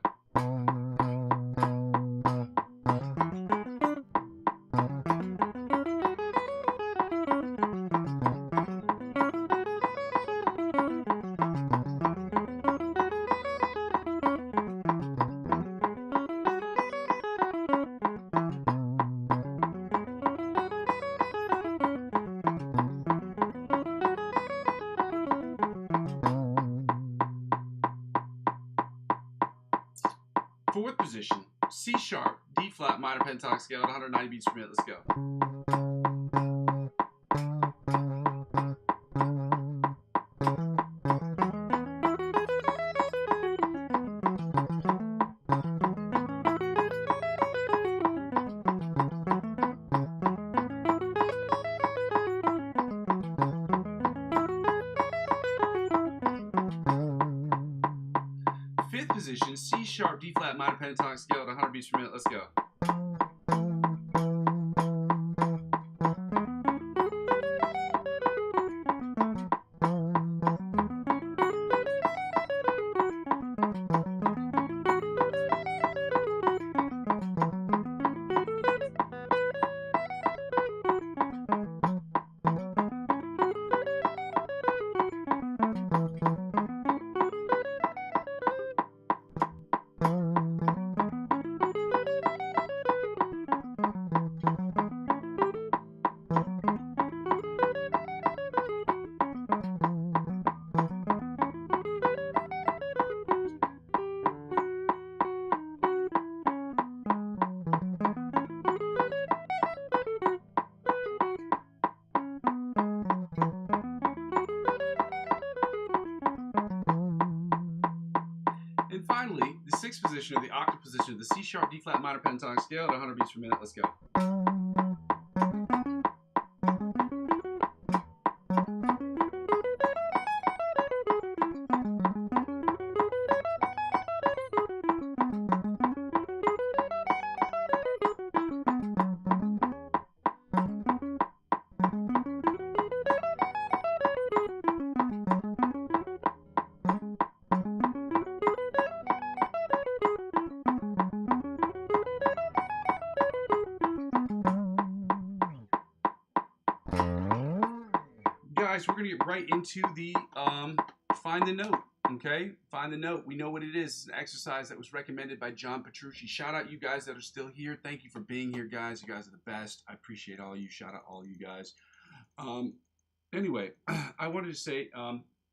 Fourth position, C sharp, D flat, minor pentatonic scale at 190 beats per minute. Let's go. Fifth position, C sharp, D flat, minor pentatonic scale at 100 beats per minute. Let's go. And finally, the sixth position of the octave position of the C sharp, D flat, minor pentatonic scale at 100 beats per minute. Let's go. Guys, we're going to get right into the find the note, okay? Find the note. We know what it is. It's an exercise that was recommended by John Petrucci. Shout out you guys that are still here. Thank you for being here, guys. You guys are the best. I appreciate all of you. Shout out all of you guys. Anyway, I wanted to say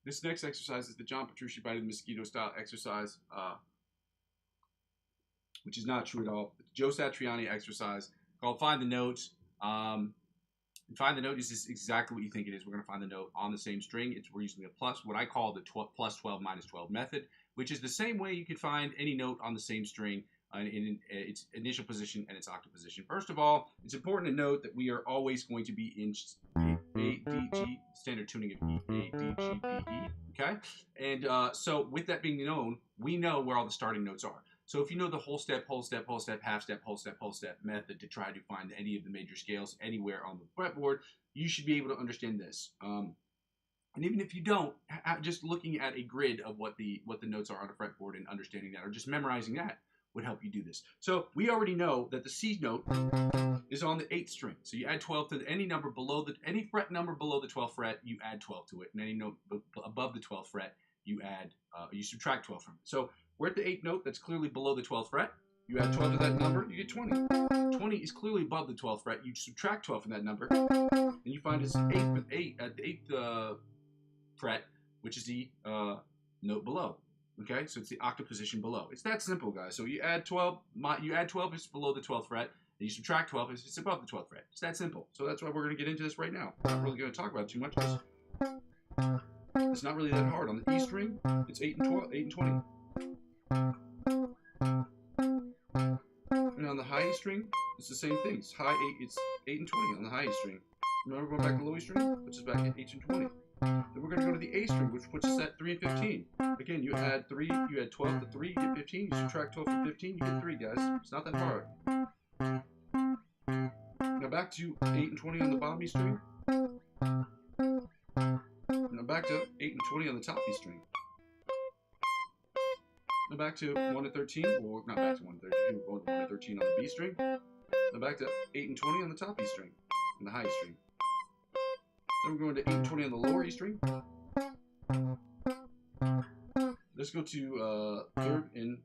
this next exercise is the John Petrucci biting the mosquito style exercise, which is not true at all. It's Joe Satriani exercise called Find the Notes. Find the note is just exactly what you think it is. We're going to find the note on the same string. We're using the plus, what I call the plus 12 minus 12 method, which is the same way you could find any note on the same string in its initial position and its octave position. First of all, it's important to note that we are always going to be in A, D, G, standard tuning of E, A, D, G, B, E, okay? And so with that being known, we know where all the starting notes are. So if you know the whole step, half step, whole step method to try to find any of the major scales anywhere on the fretboard, you should be able to understand this. And even if you don't, just looking at a grid of what the notes are on a fretboard and understanding that, or just memorizing that, would help you do this. So we already know that the C note is on the 8th string. So you add 12 to any number below any fret number below the 12th fret, you add 12 to it, and any note above the 12th fret, you subtract 12 from it. So we're at the 8th note that's clearly below the 12th fret. You add 12 to that number, you get 20. 20 is clearly above the 12th fret. You subtract 12 from that number, and you find it's 8 at the 8th fret, which is the note below. Okay, so it's the octave position below. It's that simple, guys. So you add 12. You add 12 if it's below the 12th fret, and you subtract 12 if it's above the 12th fret. It's that simple. So that's why we're going to get into this right now. I'm not really going to talk about it too much. It's not really that hard. On the E string, it's 8 and 12, 8 and 20. And on the high E string, it's the same thing. It's high 8, it's 8 and 20 on the high E string. Remember going back to the low E string, which is back at 8 and 20. Then we're going to go to the A string, which puts us at 3 and 15. Again, you add 3, you add 12 to 3, you get 15. You subtract 12 from 15, you get 3, guys. It's not that hard. Now back to 8 and 20 on the bottom E string. Now back to 8 and 20 on the top E string. Now back to 1 and 13, or not back to 1 and 13, we're going to 1 and 13 on the B string. Now back to 8 and 20 on the top E string, and the high E string. Then we're going to 8 and 20 on the lower E string. Let's go to 3rd and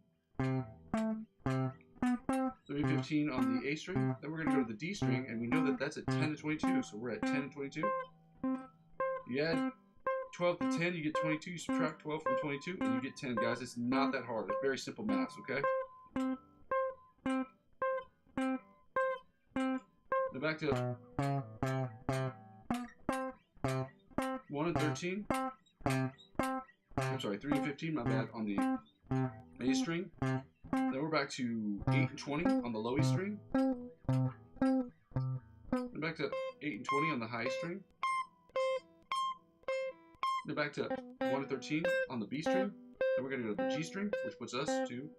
15 on the A string. Then we're going to go to the D string, and we know that that's at 10 and 22, so we're at 10 and 22. You add 12 to 10, you get 22. You subtract 12 from 22, and you get 10, guys. It's not that hard. It's very simple math, okay? Now back to 1 and 13. I'm sorry, 3 and 15, my bad, on the A string. Then we're back to 8 and 20 on the low E string. Then back to 8 and 20 on the high string. Then back to 1 and 13 on the B string. Then we're going to go to the G string, which puts us to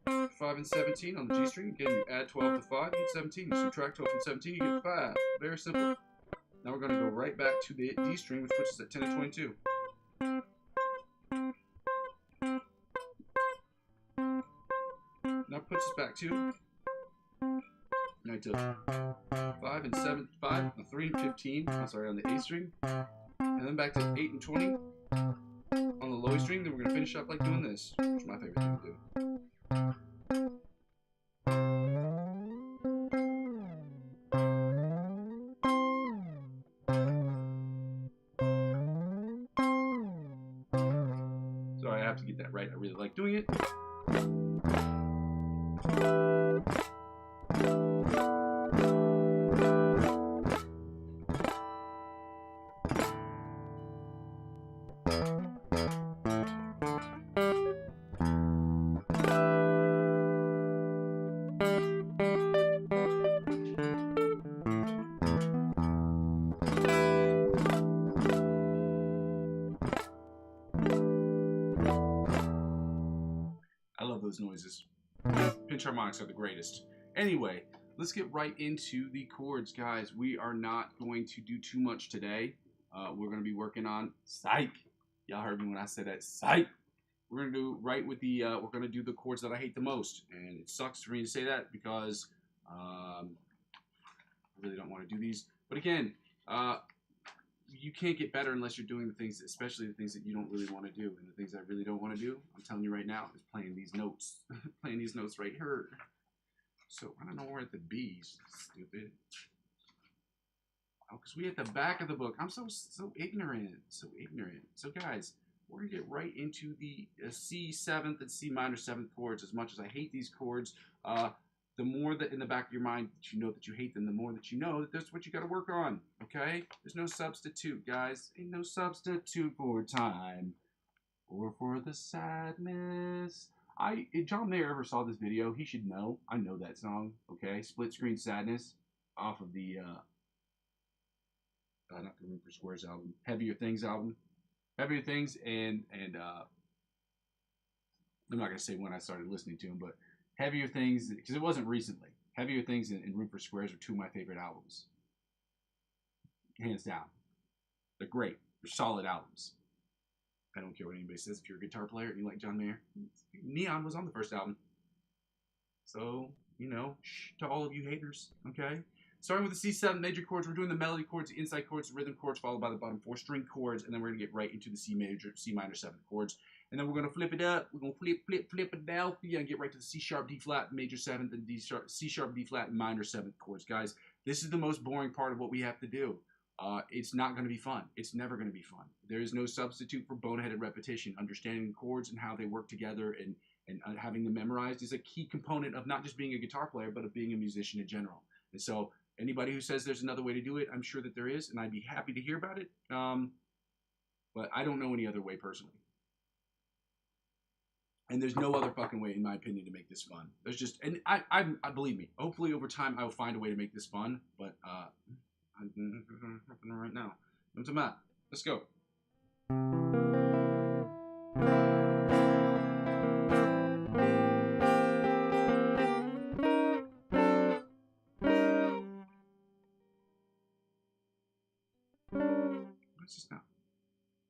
5 and 17 on the G string. Again, you add 12 to 5, you get 17. You subtract 12 from 17, you get 5. Very simple. Now we're going to go right back to the D string, which puts us at 10 and 22. Now puts us back to 5 and 7, 5, 3 and 15. I'm sorry, on the A string, and then back to 8 and 20 on the low E string. Then we're going to finish up like doing this, which is my favorite thing to do. Sorry, I have to get that right. I really like doing it. I love those noises. Pinch harmonics are the greatest. Anyway, let's get right into the chords, guys. We are not going to do too much today. We're going to be working on psych. Y'all heard me when I said that, psych. We're going to do right with the, we're going to do the chords that I hate the most. And it sucks for me to say that because I really don't want to do these. But again, you can't get better unless you're doing the things, especially the things that you don't really want to do. And the things I really don't want to do, I'm telling you right now, is playing these notes. Playing these notes right here. So I don't know where at the B's. Stupid. Oh, because we at the back of the book. I'm so ignorant. So ignorant. So guys, we're going to get right into the C 7th and C minor 7th chords. As much as I hate these chords, the more that in the back of your mind that you know that you hate them, the more that you know that that's what you got to work on, okay? There's no substitute, guys. Ain't no substitute for time or for the sadness. If John Mayer ever saw this video, he should know. I know that song, okay? Split Screen Sadness off of the, not the Rupert Squares album, Heavier Things album. Heavier Things and I'm not going to say when I started listening to him, but Heavier Things, because it wasn't recently. Heavier Things and Rupert Squares are two of my favorite albums. Hands down. They're great. They're solid albums. I don't care what anybody says. If you're a guitar player and you like John Mayer, Neon was on the first album. So, you know, to all of you haters, okay? Starting with the C7 major chords, we're doing the melody chords, the inside chords, the rhythm chords, followed by the bottom 4 string chords, and then we're going to get right into the C minor 7 chords. And then we're going to flip it up. We're going to flip it down and get right to the C sharp, D flat, major 7th, and C sharp, D flat, and minor 7th chords. Guys, this is the most boring part of what we have to do. It's not going to be fun. It's never going to be fun. There is no substitute for boneheaded repetition. Understanding chords and how they work together and having them memorized is a key component of not just being a guitar player, but of being a musician in general. And so anybody who says there's another way to do it, I'm sure that there is, and I'd be happy to hear about it. But I don't know any other way personally. And there's no other fucking way, in my opinion, to make this fun. There's just, and I believe me. Hopefully, over time, I will find a way to make this fun. But I'm right now. What's the matter? Let's go. What's this now?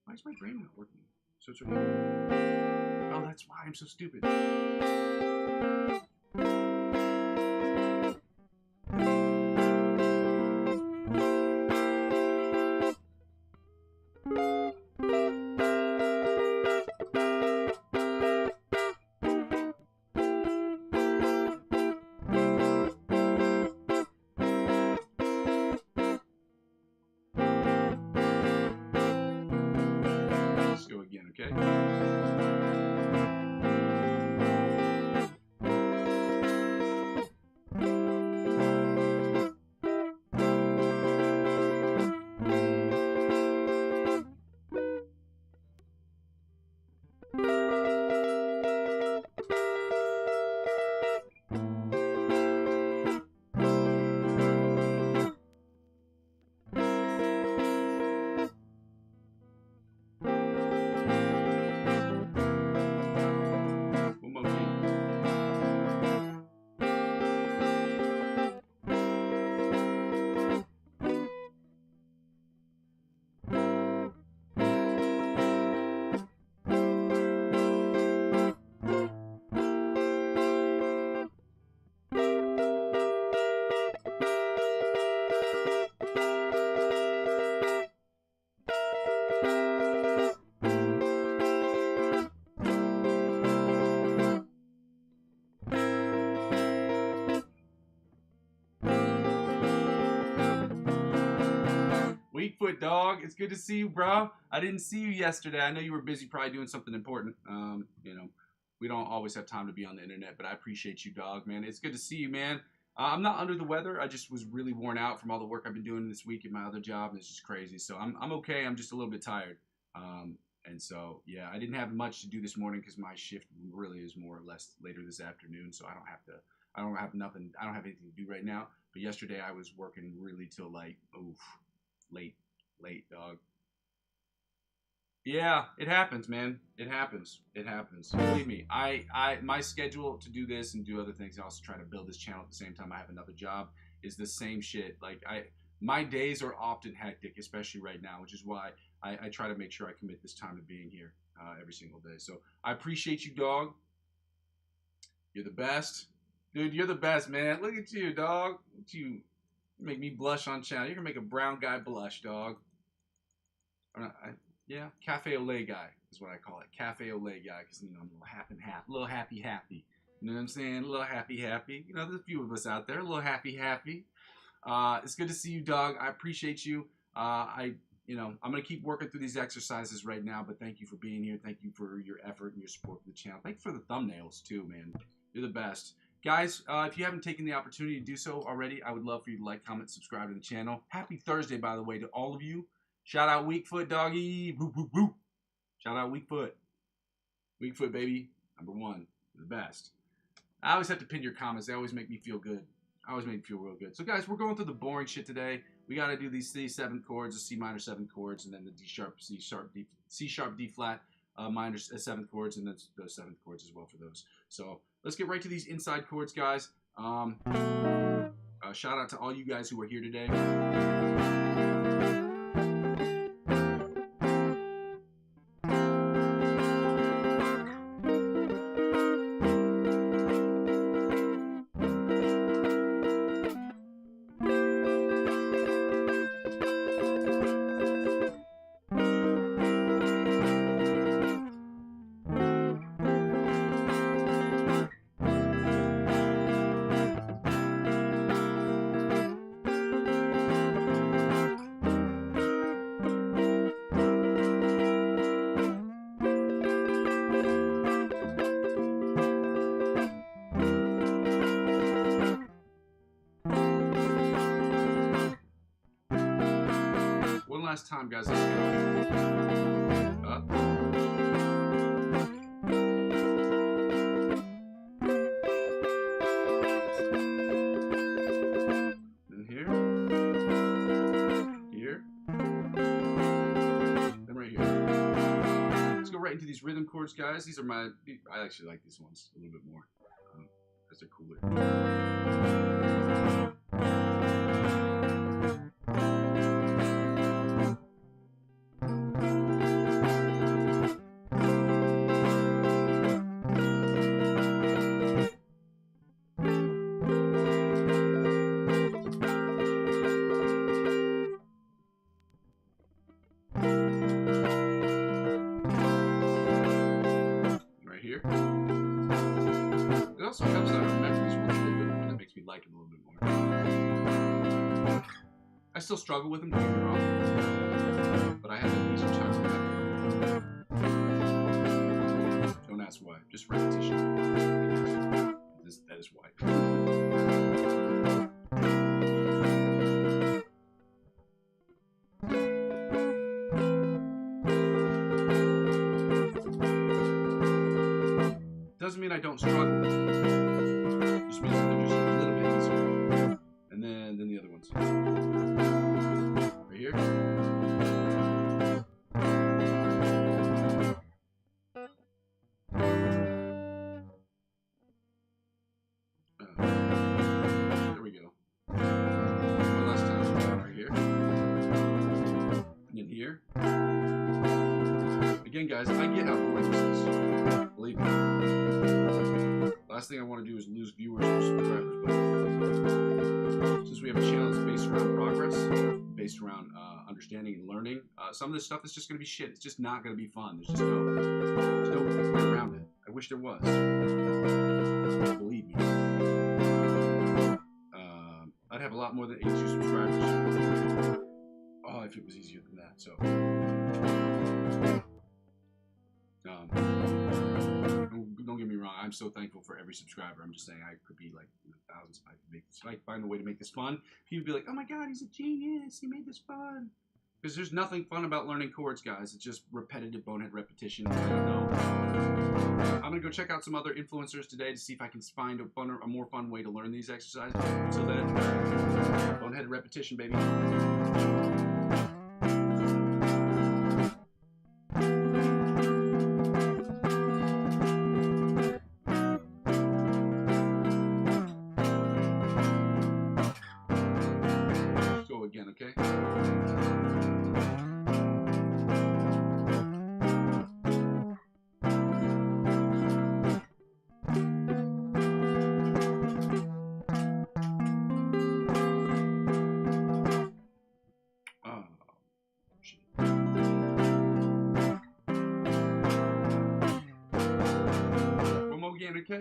Why is my brain not working? So it's right here. Oh, that's why I'm so stupid. Let's go again, okay? Weakfoot, dog. It's good to see you, bro. I didn't see you yesterday. I know you were busy probably doing something important. You know, we don't always have time to be on the internet, but I appreciate you, dog, man. It's good to see you, man. I'm not under the weather. I just was really worn out from all the work I've been doing this week at my other job, and it's just crazy. So I'm okay. I'm just a little bit tired. And so, yeah, I didn't have much to do this morning because my shift really is more or less later this afternoon, so I don't have anything to do right now. But yesterday I was working really till like, late, dog. Yeah, it happens, man. It happens. Believe me, my schedule to do this and do other things and also try to build this channel at the same time I have another job is the same shit. Like my days are often hectic, especially right now, which is why I try to make sure I commit this time to being here every single day. So I appreciate you, dog. You're the best. Dude, you're the best, man. Look at you, dog. Look at you. Make me blush on channel. You're gonna make a brown guy blush, dog. Yeah, cafe au lait guy is what I call it. Cafe au lait guy, because, you know, I'm a little half and half. A little happy. You know what I'm saying? A little happy. You know, there's a few of us out there. A little happy. It's good to see you, dog. I appreciate you. You know, I'm going to keep working through these exercises right now, but thank you for being here. Thank you for your effort and your support for the channel. Thank you for the thumbnails, too, man. You're the best. Guys, if you haven't taken the opportunity to do so already, I would love for you to like, comment, subscribe to the channel. Happy Thursday, by the way, to all of you. Shout out Weakfoot, doggy. Woo, woo, woo. Shout out Weakfoot. Weakfoot, baby. Number one. You're the best. I always have to pin your comments. They always make me feel good. I always make me feel real good. So, guys, we're going through the boring shit today. We got to do these C7 chords, the C minor 7 chords, and then the D sharp, C sharp, D flat minor 7 chords, and then those 7 chords as well for those. So, let's get right to these inside chords, guys. Shout out to all you guys who are here today. One last time, guys. Let's go. rhythm chords, guys. These are I actually like these ones a little bit more because they're cooler. Here. It also helps that I remember these ones a little bit more. That makes me like them a little bit more. I still struggle with them, don't get me wrong, but I have an easier time remembering. Don't ask why. Just repetition. That is why. Doesn't mean I don't struggle. It just means that they're just a little bit easier. And then the other ones. Right here. There we go. One last time. Right here. And then here. Again, guys, I get how boring this is. Believe me. Last thing I want to do is lose viewers or subscribers, but since we have a channel that's based around progress, based around understanding and learning, some of this stuff is just going to be shit. It's just not going to be fun. There's no way around it. I wish there was. Believe me. I'd have a lot more than 82 subscribers. Oh, if it was easier than that. So. Don't get me wrong, I'm so thankful for every subscriber. I'm just saying I could be like thousands if I could make this, if I find a way to make this fun. People be like, oh my god, he's a genius, he made this fun. Because there's nothing fun about learning chords, guys. It's just repetitive bonehead repetition. I don't know. I'm gonna go check out some other influencers today to see if I can find a more fun way to learn these exercises. Until then, bonehead repetition, baby. Again, okay? Oh, shit. One more again, okay?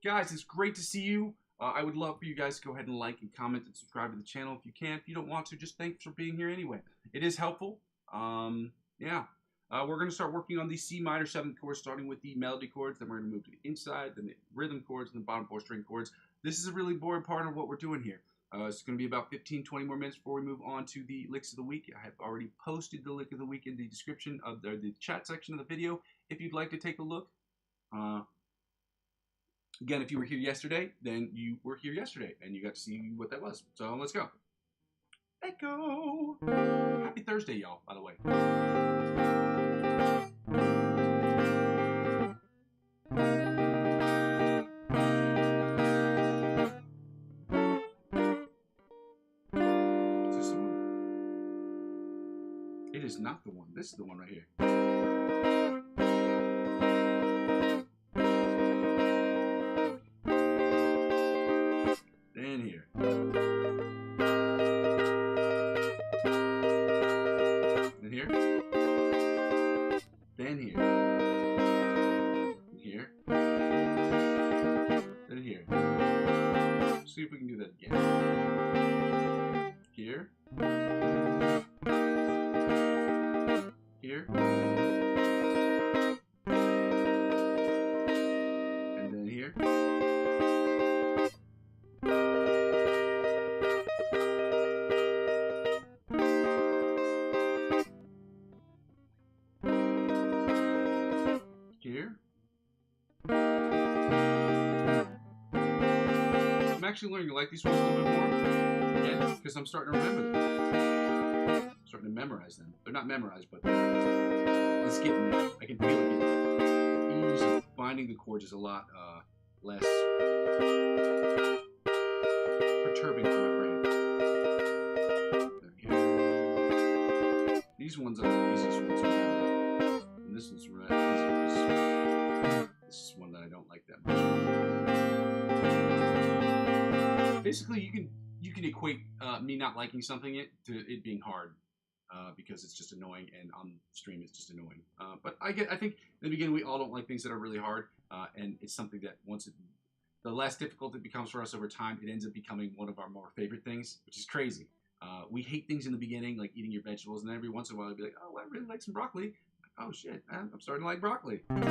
Guys, it's great to see you. I would love for you guys to go ahead and like and comment and subscribe to the channel if you can. If you don't want to, just thanks for being here anyway. It is helpful. Yeah. We're going to start working on the C minor 7th chord, starting with the melody chords. Then we're going to move to the inside, then the rhythm chords, and the bottom 4 string chords. This is a really boring part of what we're doing here. It's going to be about 15-20 more minutes before we move on to the licks of the week. I have already posted the lick of the week in the description of the chat section of the video if you'd like to take a look. Again, if you were here yesterday, then you were here yesterday, and you got to see what that was. So let's go. Echo! Happy Thursday, y'all, by the way. Is this the one? It is not the one. This is the one right here. Then here. Then here. Then here. And here. Then here. See if we can do that again. Here. Here. And then here. actually learning to like these ones a little bit more. Again, because I'm starting to remember them. I'm starting to memorize them. They're not memorized, but it's getting there. I can feel it getting there. Easy. Finding the chords is a lot less perturbing for my brain. Okay. These ones are the easiest ones to remember. And this one's right. This is one that I don't like that much. Basically, you can equate me not liking something to it being hard. Because it's just annoying, and on stream it's just annoying. But I think in the beginning we all don't like things that are really hard, and it's something that the less difficult it becomes for us over time, it ends up becoming one of our more favorite things, which is crazy. We hate things in the beginning, like eating your vegetables, and then every once in a while you'll be like, oh, I really like some broccoli. Like, oh shit, I'm starting to like broccoli. I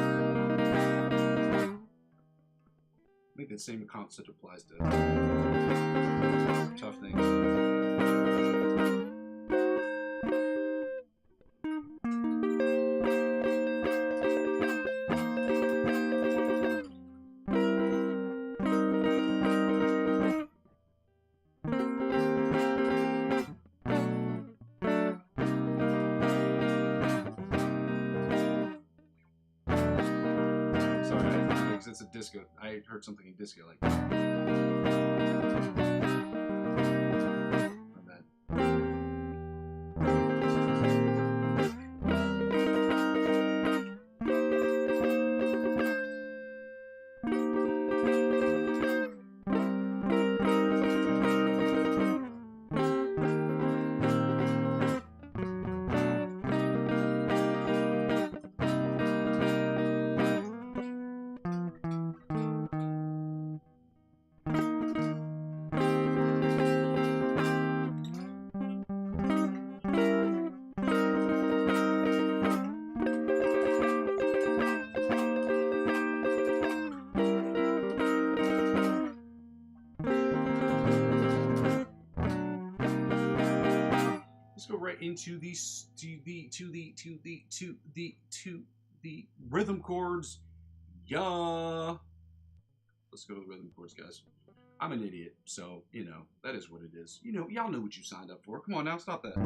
think that same concept applies to tough things. It's a disco. I heard something in disco like that. My bad. Go right into the rhythm chords. Yeah. Let's go to the rhythm chords, guys. I'm an idiot, so you know that is what it is. You know, y'all know what you signed up for. Come on now, stop that.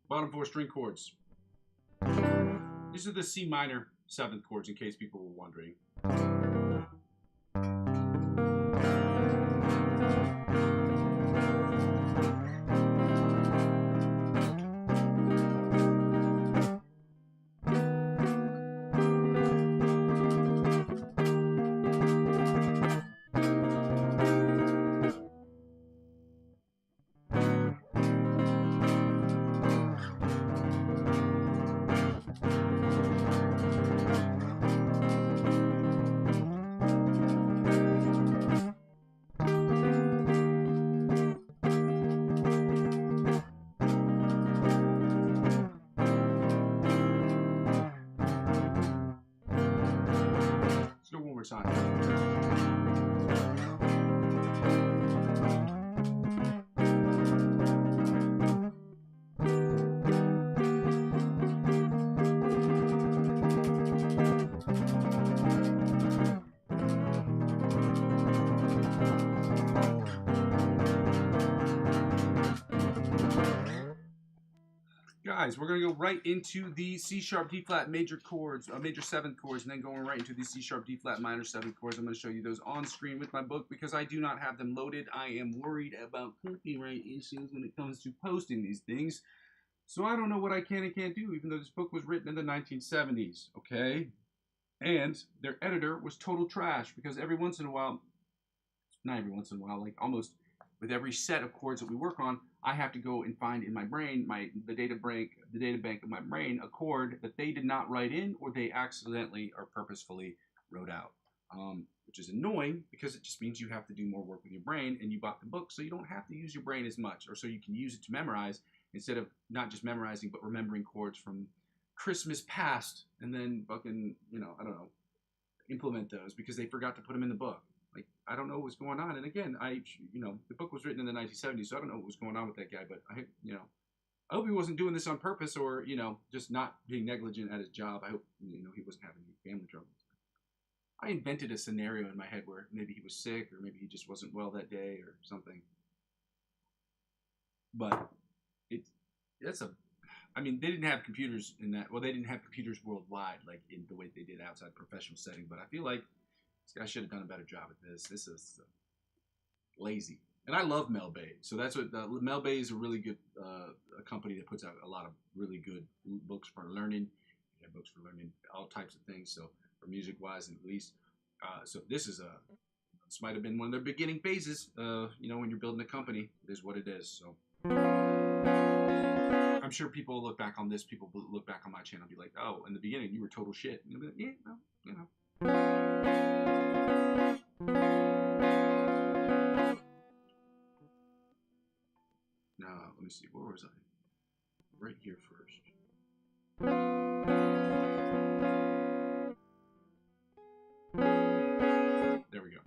Bottom 4 string chords. These are the C minor 7th chords, in case people were wondering. Guys, we're going to go right into the C sharp, D flat major chords, major 7th chords, and then going right into the C sharp, D flat minor 7th chords. I'm going to show you those on screen with my book because I do not have them loaded. I am worried about copyright issues when it comes to posting these things. So I don't know what I can and can't do, even though this book was written in the 1970s, okay? And their editor was total trash because every once in a while, not every once in a while, like almost with every set of chords that we work on, I have to go and find in my brain, the data bank of my brain, a chord that they did not write in or they accidentally or purposefully wrote out, which is annoying because it just means you have to do more work with your brain, and you bought the book so you don't have to use your brain as much, or so you can use it to memorize instead of not just memorizing but remembering chords from Christmas past and then fucking, I don't know, implement those because they forgot to put them in the book. Like, I don't know what was going on. And again, the book was written in the 1970s, so I don't know what was going on with that guy. But I hope he wasn't doing this on purpose or, just not being negligent at his job. I hope, he wasn't having any family troubles. I invented a scenario in my head where maybe he was sick or maybe he just wasn't well that day or something. But they didn't have computers in that. Well, they didn't have computers worldwide, like in the way they did outside professional setting. But I feel like this guy should have done a better job at this. This is lazy. And I love Mel Bay. So that's what Mel Bay is a really good a company that puts out a lot of really good books for learning. They have books for learning all types of things. So for music wise, at least. So this might have been one of their beginning phases. When you're building a company, it is what it is. So I'm sure people look back on this. People look back on my channel and be like, "Oh, in the beginning you were total shit." And you'll be like, "Yeah, well, Now, let me see. Where was I? Right here first. There we go.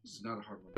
This is not a hard one.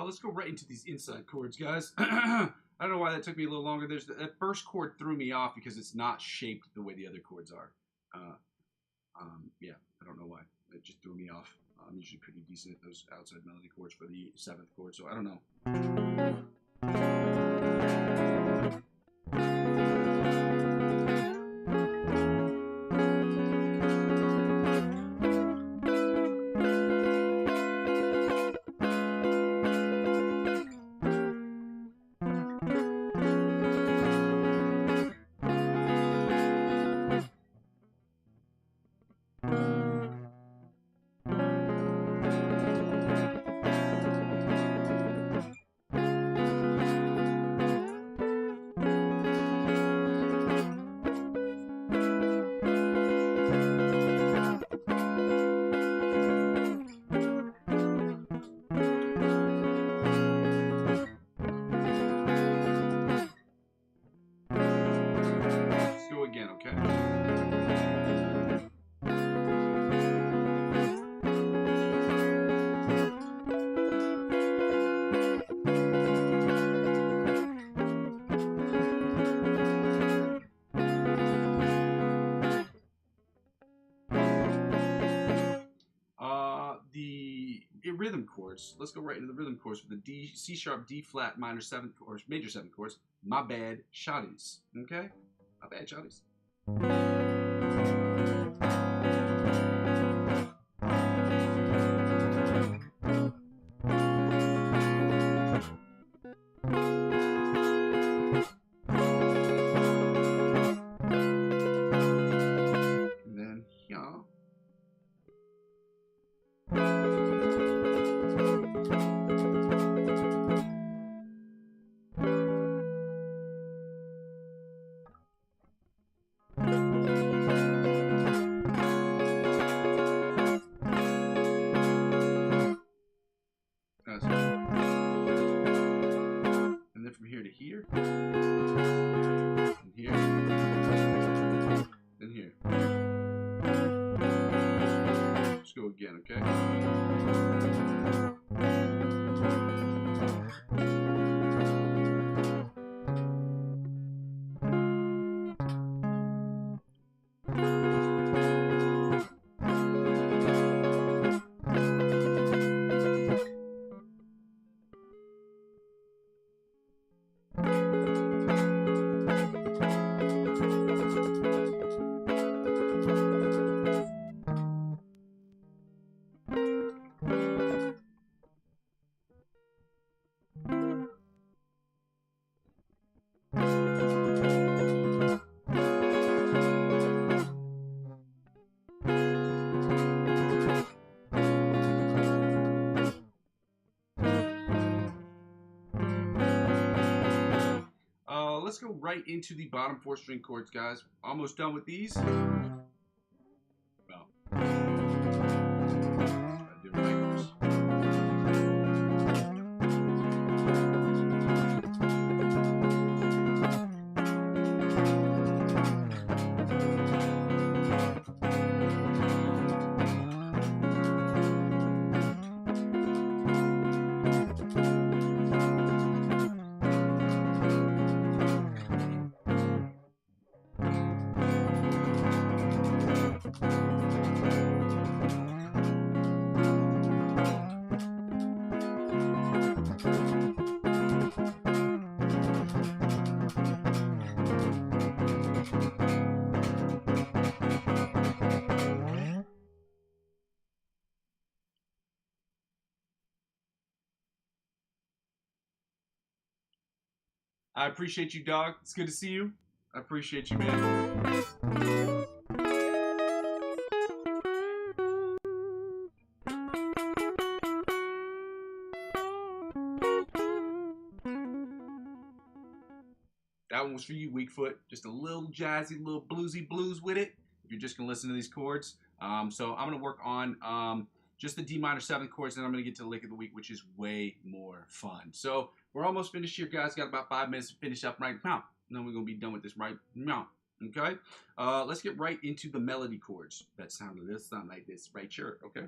Let's go right into these inside chords, guys. I don't know why that took me a little longer. That first chord threw me off because it's not shaped the way the other chords are. Yeah, I don't know why. It just threw me off. I'm usually pretty decent at those outside melody chords for the 7th chord, so I don't know. Okay. The rhythm chords. Let's go right into the rhythm chords for the D, C sharp, D flat, minor 7th chords, major 7th chords. My bad, shotties. Okay? My bad, shotties. And then here. And then from here to here, and here, and here. Let's go again, okay? Let's go right into the bottom 4 string chords, guys. Almost done with these. Well, I appreciate you, dog. It's good to see you. I appreciate you, man. That one was for you, Weakfoot. Just a little jazzy, little bluesy blues with it. If you're just gonna listen to these chords. So I'm gonna work on just the D minor 7 chords, and I'm gonna get to the lick of the week, which is way more fun. So we're almost finished here, guys. Got about 5 minutes to finish up right now. And then we're gonna be done with this right now. Okay? Let's get right into the melody chords. That sound like this, right? Sure. Okay.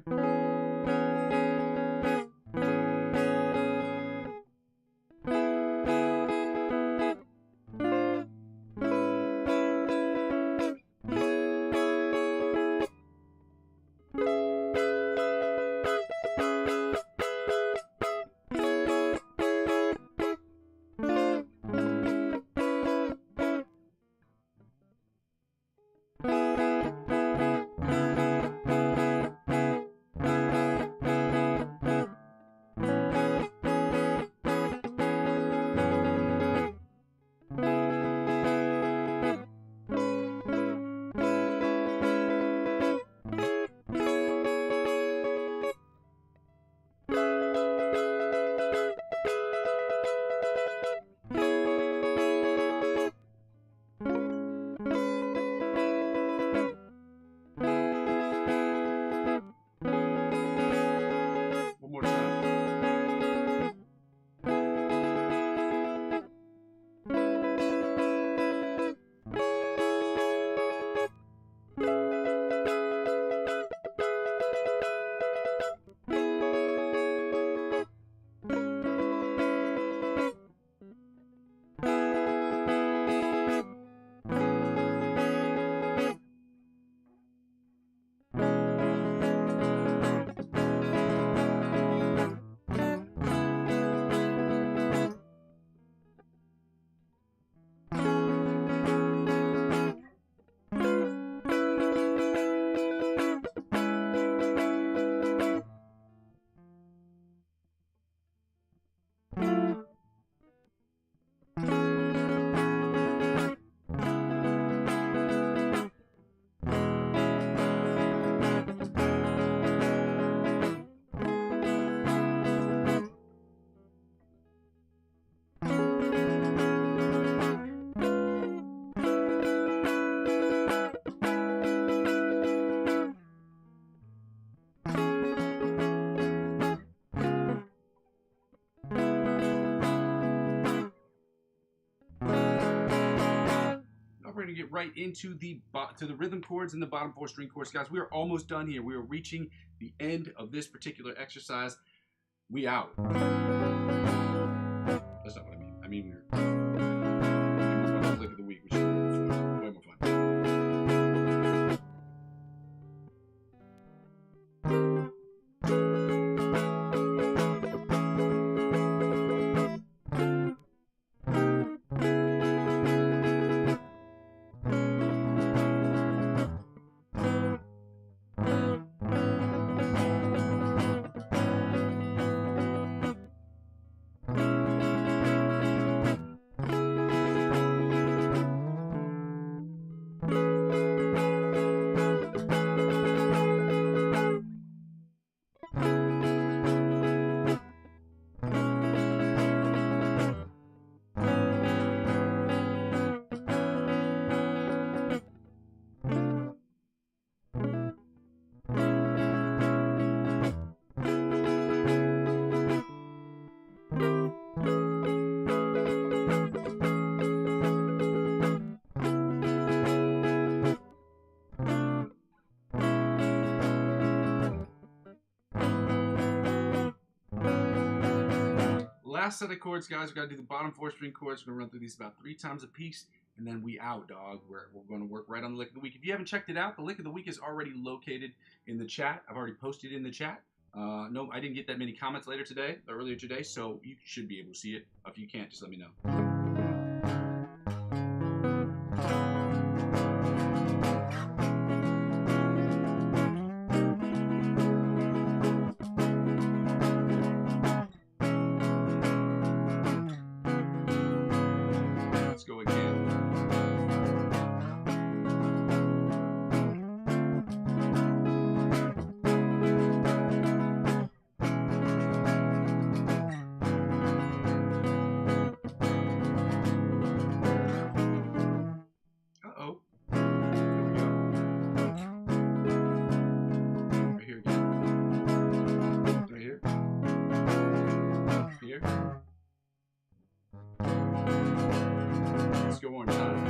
we're gonna get right into the rhythm chords and the bottom 4 string chords, guys. We are almost done here. We are reaching the end of this particular exercise. We out. That's not what I mean. I mean we're on the lick of the week, which is way more fun. Last set of chords, guys. We got to do the bottom 4 string chords. We're going to run through these about 3 times a piece, and then we out, dog. We're going to work right on the lick of the week. If you haven't checked it out, the lick of the week is already located in the chat. I've already posted it in the chat. No, I didn't get that many comments earlier today, so you should be able to see it. If you can't, just let me know. Let's go again. Uh-oh. Here we go. Right here again. Right here. Here. Let's go one time.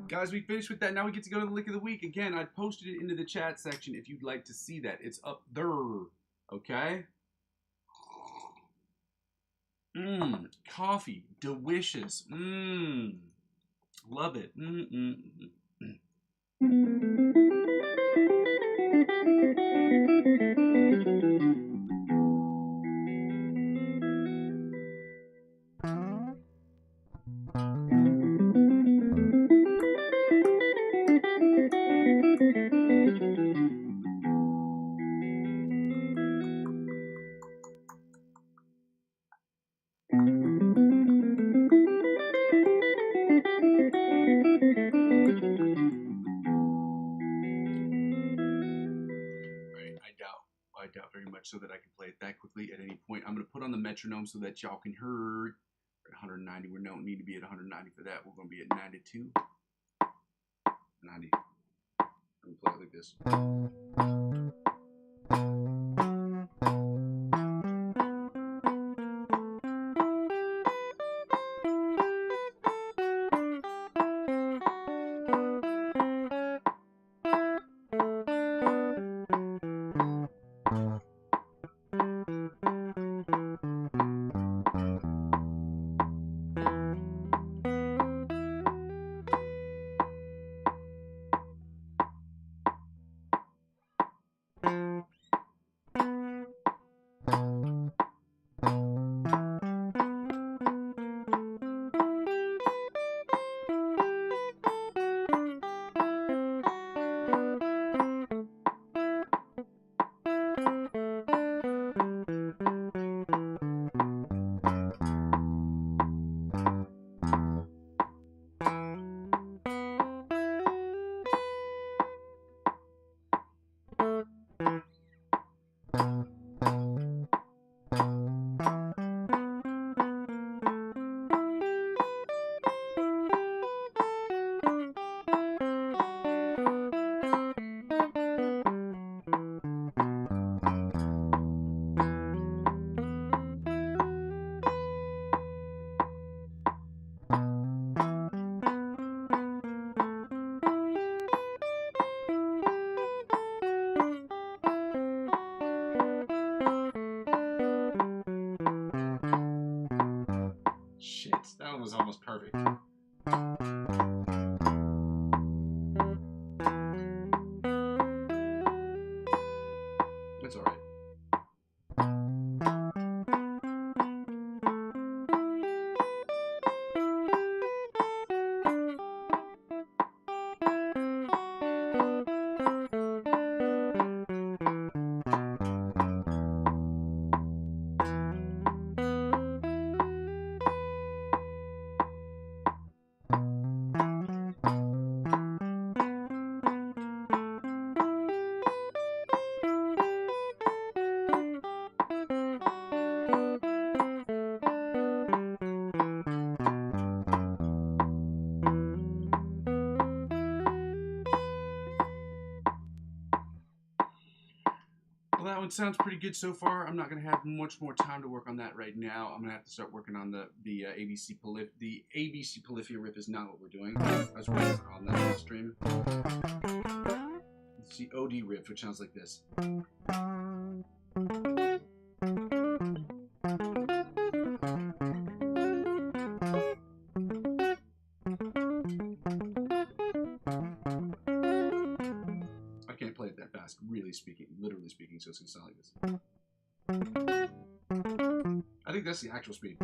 Guys, we finished with that. Now we get to go to the lick of the week. Again, I posted it into the chat section if you'd like to see that. It's up there. Okay? Coffee. Delicious. Love it. I doubt very much so that I can play it that quickly at any point. I'm going to put on the metronome so that y'all can hear. We're at 190. We don't need to be at 190 for that. We're going to be at 92. 90. I'm going to play it like this. Well, that one sounds pretty good so far. I'm not going to have much more time to work on that right now. I'm going to have to start working on the ABC Polyphia riff is not what we're doing. I was working on that off stream. It's the OD riff, which sounds like this. I can't play it that fast, literally speaking, so it's going to sound like this. I think that's the actual speed.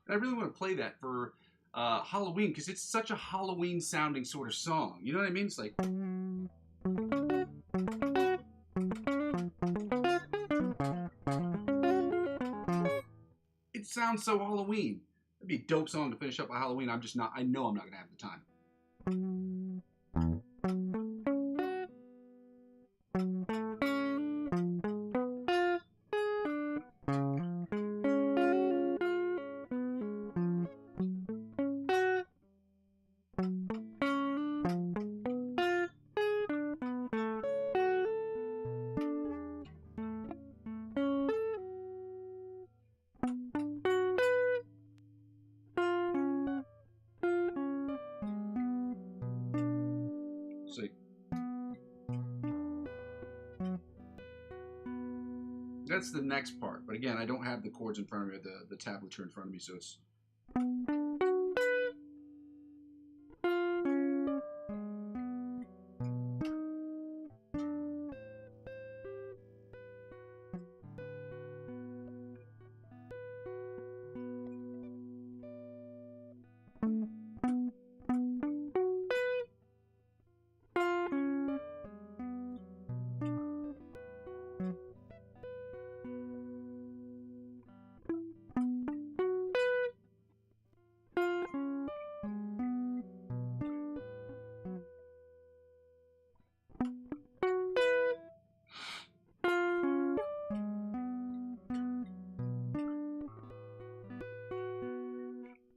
I really want to play that for Halloween because it's such a Halloween sounding sort of song. You know what I mean? It's like. It sounds so Halloween. That'd be a dope song to finish up a Halloween. I know I'm not going to have the time. See. That's the next part, but again, I don't have the chords in front of me, or the tablature in front of me, so it's.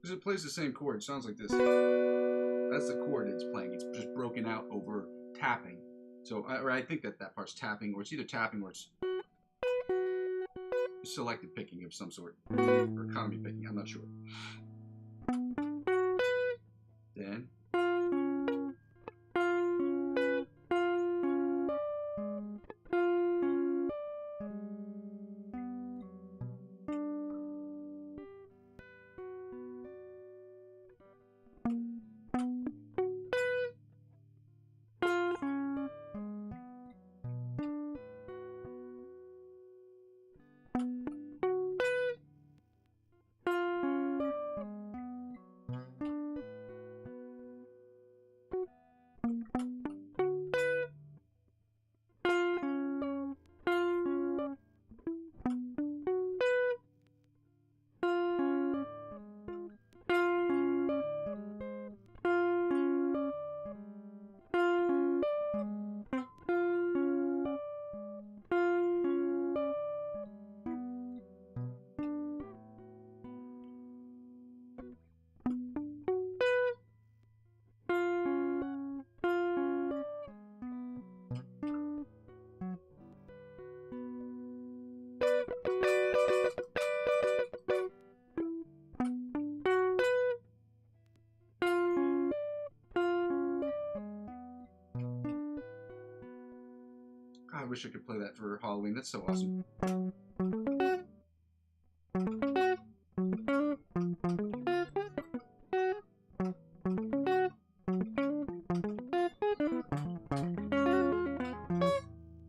It plays the same chord. It sounds like this. That's the chord it's playing. It's just broken out over tapping. So, I think that part's tapping, or it's either tapping or it's selective picking of some sort, or economy picking. I'm not sure. Then. I wish I could play that for Halloween. That's so awesome.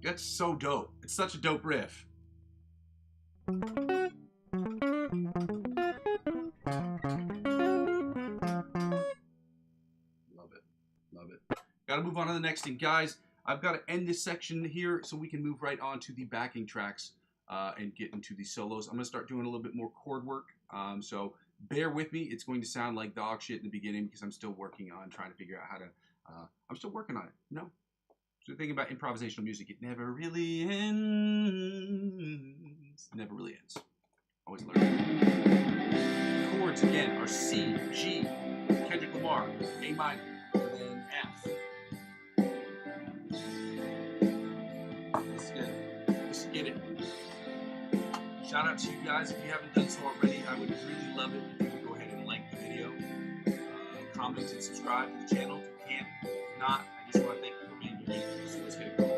That's so dope. It's such a dope riff. Love it. Love it. Gotta move on to the next thing, guys. I've got to end this section here so we can move right on to the backing tracks and get into the solos. I'm going to start doing a little bit more chord work. So bear with me. It's going to sound like dog shit in the beginning because I'm still working on trying to figure out how to... I'm still working on it. No. So the thing about improvisational music, it never really ends. Never really ends. Always learn. Chords again are C, G, Kendrick Lamar, A minor, and then F. Let's get it. Shout out to you guys. If you haven't done so already, I would really love it if you would go ahead and like the video, comment and subscribe to the channel if you can. If not, I just want to thank you for being here. So let's get it going.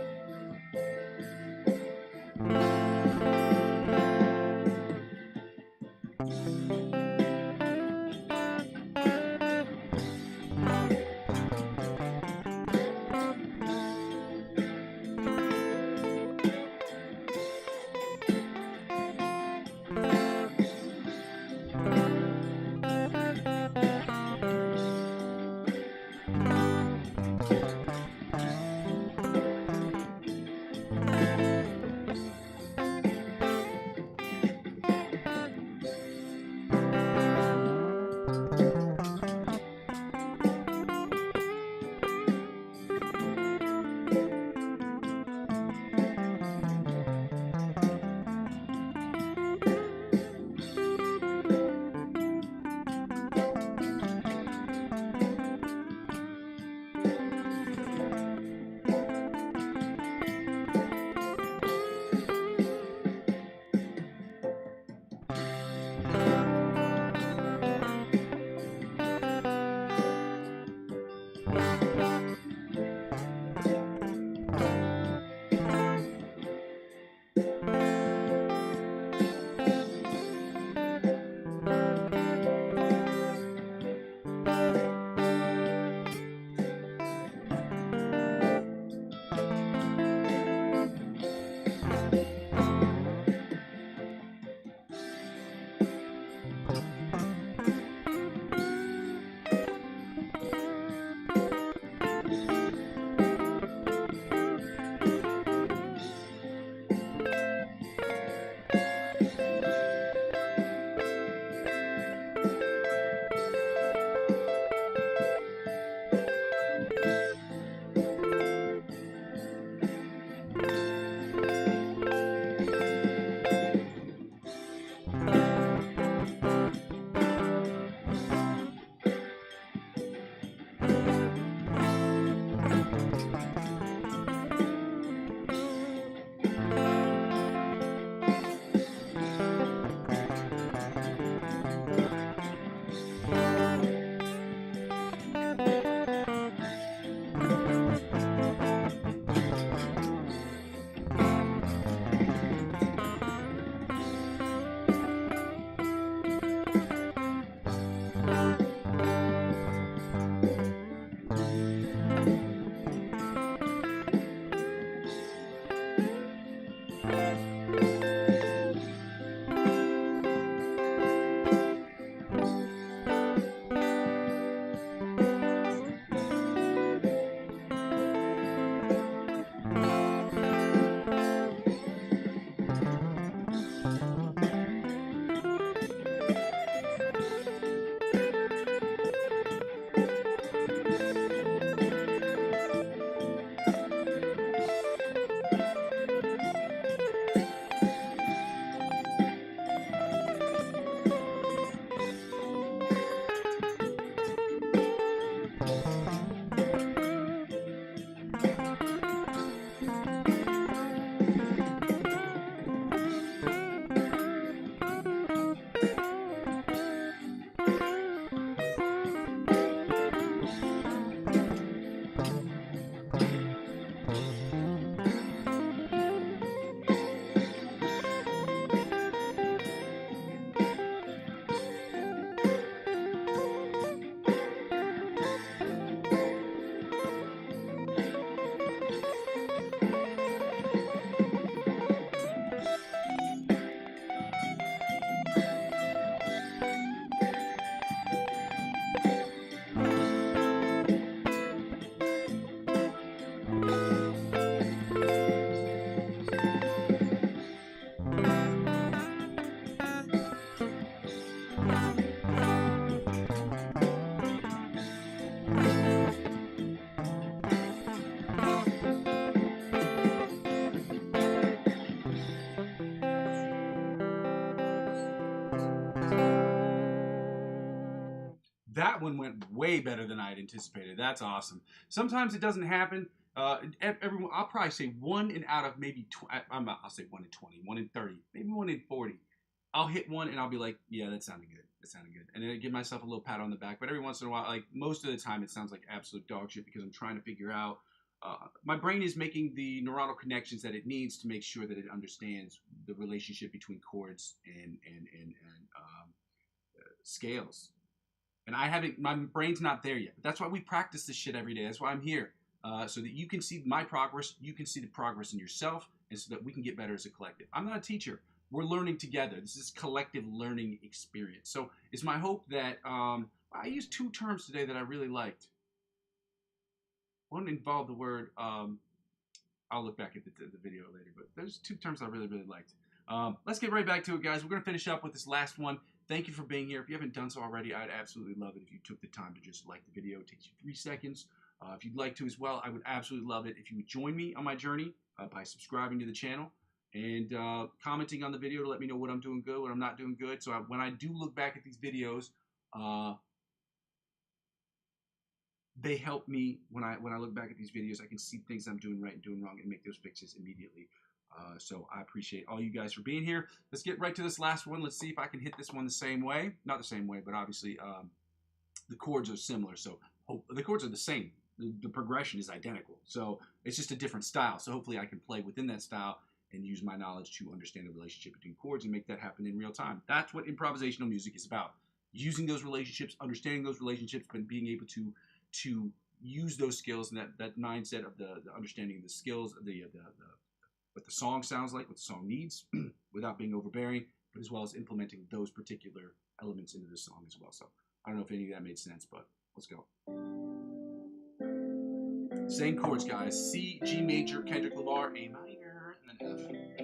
that one went way better than I had anticipated. That's awesome. Sometimes it doesn't happen. Everyone, I'll probably say 1 out of maybe I'll say 1 in 20, 1 in 30, maybe 1 in 40. I'll hit one and I'll be like, yeah, that sounded good. That sounded good. And then I give myself a little pat on the back. But every once in a while, like most of the time, it sounds like absolute dog shit because I'm trying to figure out. My brain is making the neuronal connections that it needs to make sure that it understands the relationship between chords and scales. And I haven't. My brain's not there yet. But that's why we practice this shit every day. That's why I'm here. So that you can see my progress, you can see the progress in yourself, and so that we can get better as a collective. I'm not a teacher. We're learning together. This is collective learning experience. So it's my hope that I used 2 terms today that I really liked. One involved the word, I'll look back at the video later, but there's 2 terms I really, really liked. Let's get right back to it, guys. We're going to finish up with this last one. Thank you for being here. If you haven't done so already, I'd absolutely love it if you took the time to just like the video. It takes you 3 seconds. If you'd like to as well, I would absolutely love it if you would join me on my journey by subscribing to the channel and commenting on the video to let me know what I'm doing good, what I'm not doing good. So when I do look back at these videos, they help me when I look back at these videos. I can see things I'm doing right and doing wrong and make those fixes immediately. So I appreciate all you guys for being here. Let's get right to this last one. Let's see if I can hit this one the same way. Not the same way, but obviously the chords are similar. So the chords are the same. The progression is identical. So it's just a different style. So hopefully I can play within that style and use my knowledge to understand the relationship between chords and make that happen in real time. That's what improvisational music is about. Using those relationships, understanding those relationships, but being able to use those skills and that mindset of the understanding of the skills, what the song sounds like, what the song needs, without being overbearing, but as well as implementing those particular elements into the song as well. So I don't know if any of that made sense, but let's go. Same chords, guys. C, G major, Kendrick Lamar, A minor, and then F.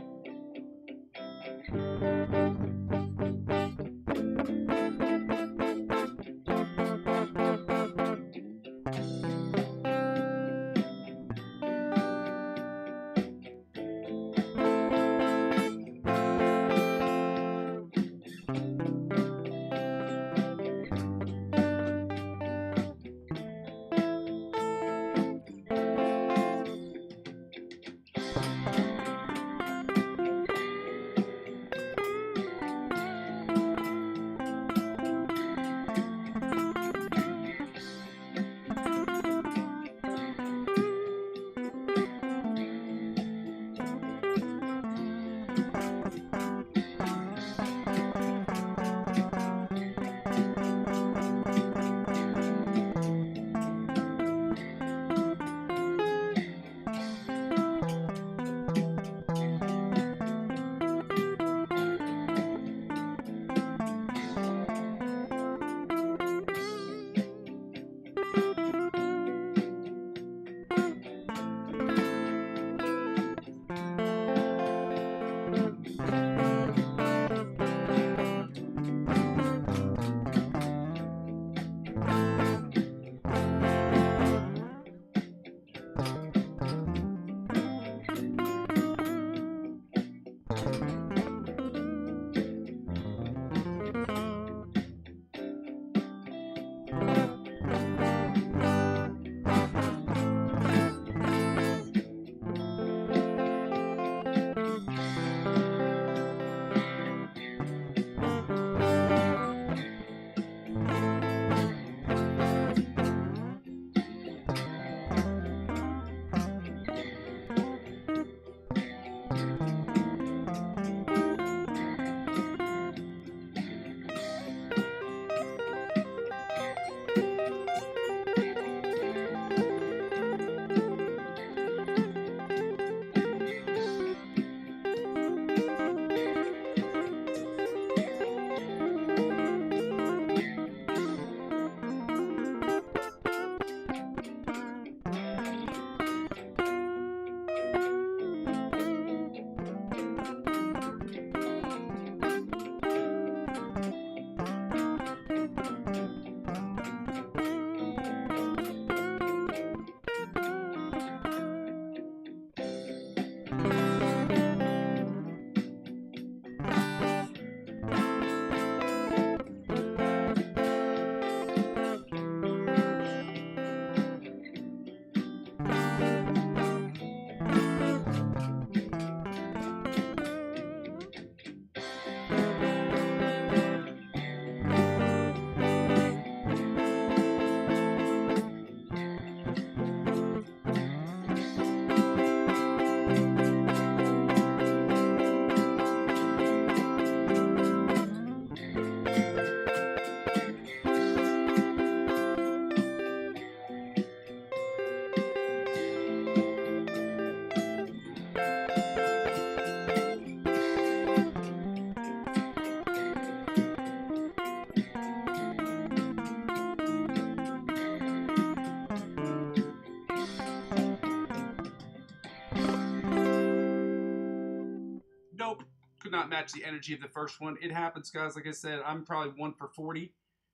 could not match the energy of the first one. It happens, guys. Like I said, I'm probably 1 for 40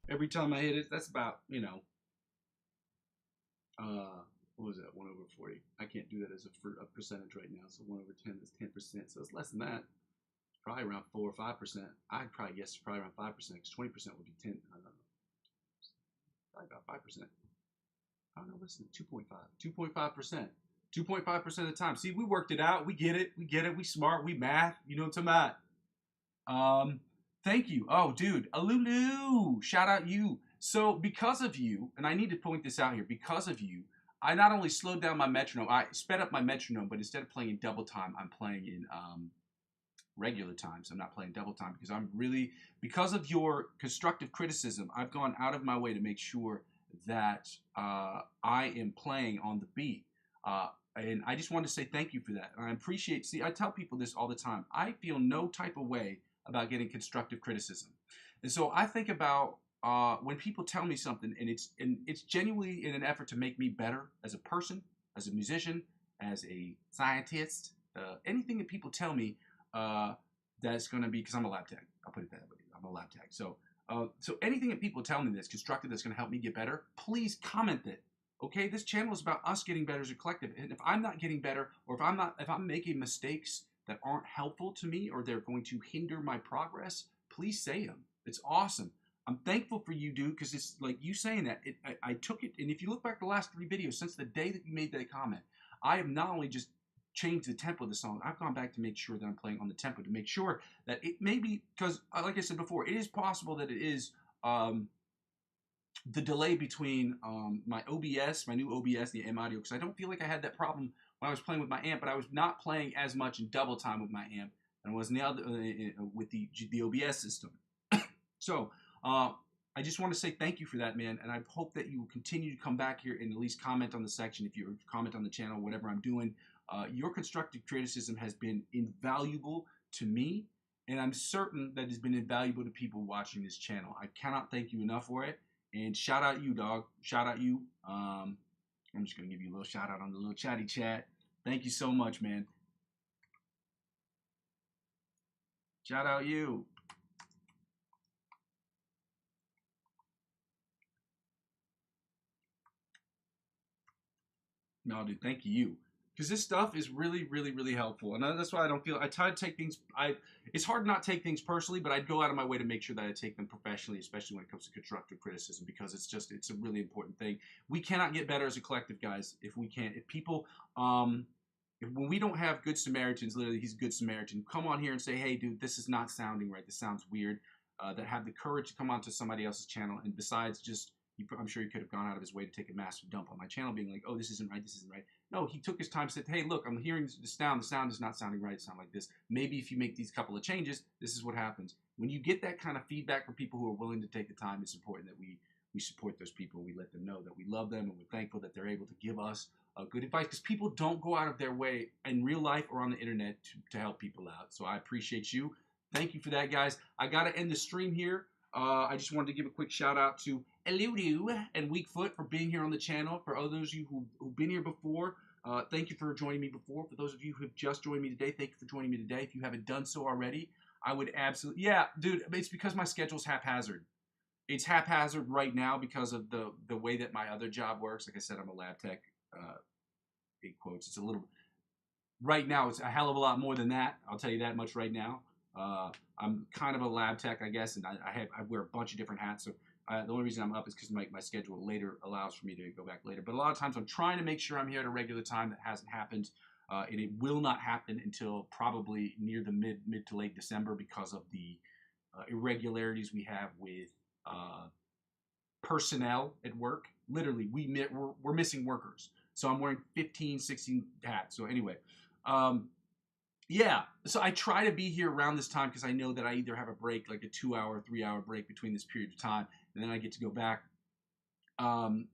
every time I hit it. That's about, you know, what was that? 1 over 40. I can't do that as a percentage right now. So 1 over 10 is 10%. So it's less than that. It's probably around 4 or 5%. I'd probably guess it's probably around 5% because 20% would be 10. I don't know. Probably about 5%. I don't know. Listen, 2.5. 2.5%. 2.5% of the time. See, we worked it out. We get it. We get it. We smart. We math. You know what I'm talking about? Thank you. Oh, dude. Alulu. Shout out you. So because of you, and I need to point this out here, because of you, I not only slowed down my metronome, I sped up my metronome, but instead of playing in double time, I'm playing in regular time. So I'm not playing double time because I'm really, because of your constructive criticism, I've gone out of my way to make sure that I am playing on the beat. And I just want to say thank you for that. And I appreciate, see, I tell people this all the time. I feel no type of way about getting constructive criticism. And so I think about when people tell me something and it's genuinely in an effort to make me better as a person, as a musician, as a scientist, anything that people tell me that's going to be, because I'm a lab tech. I'll put it that way. I'm a lab tech. So anything that people tell me that's constructive, that's going to help me get better, please comment it. Okay, this channel is about us getting better as a collective. And if I'm not getting better, or if I'm making mistakes that aren't helpful to me, or they're going to hinder my progress, please say them. It's awesome. I'm thankful for you, dude, because it's like you saying that. I took it, and if you look back the last 3 videos, since the day that you made that comment, I have not only just changed the tempo of the song, I've gone back to make sure that I'm playing on the tempo, to make sure that it may be, because like I said before, it is possible that it is the delay between my OBS, my new OBS, the AM audio, because I don't feel like I had that problem when I was playing with my amp, but I was not playing as much in double time with my amp than I was now with the OBS system. So I just want to say thank you for that, man, and I hope that you will continue to come back here and at least comment on the section, if you comment on the channel, whatever I'm doing. Your constructive criticism has been invaluable to me, and I'm certain that it's been invaluable to people watching this channel. I cannot thank you enough for it. And shout out you, dog. Shout out you. I'm just going to give you a little shout out on the little chatty chat. Thank you so much, man. Shout out you. No, dude, thank you. Because this stuff is really, really, really helpful. And that's why I don't feel, I try to take things, it's hard not to take things personally, but I go out of my way to make sure that I take them professionally, especially when it comes to constructive criticism, because it's a really important thing. We cannot get better as a collective, guys, if we can't. If people, when we don't have good Samaritans, literally, he's a good Samaritan, come on here and say, hey, dude, this is not sounding right, this sounds weird, that have the courage to come onto somebody else's channel, and besides just, I'm sure he could have gone out of his way to take a massive dump on my channel, being like, oh, this isn't right, this isn't right. No, he took his time, said, hey, look, I'm hearing the sound is not sounding right, it sounds like this. Maybe if you make these couple of changes, this is what happens. When you get that kind of feedback from people who are willing to take the time, it's important that we support those people. We let them know that we love them, and we're thankful that they're able to give us good advice, because people don't go out of their way in real life or on the internet to help people out. So I appreciate you. Thank you for that, guys. I got to end the stream here. I just wanted to give a quick shout out to Eludu and Weakfoot for being here on the channel. For others of you who've been here before, thank you for joining me before. For those of you who have just joined me today, thank you for joining me today. If you haven't done so already, I would absolutely, yeah, dude, it's because my schedule's haphazard. It's haphazard right now because of the way that my other job works. Like I said, I'm a lab tech, big quotes. It's a little, right now, it's a hell of a lot more than that. I'll tell you that much right now. I'm kind of a lab tech, I guess, and I wear a bunch of different hats. So the only reason I'm up is because my schedule later allows for me to go back later. But a lot of times I'm trying to make sure I'm here at a regular time. That hasn't happened, and it will not happen until probably near the mid to late December because of the irregularities we have with personnel at work. Literally, we're missing workers. So I'm wearing 15, 16 hats. So anyway, yeah, so I try to be here around this time because I know that I either have a break, like a 2-hour, 3-hour break between this period of time, and then I get to go back. And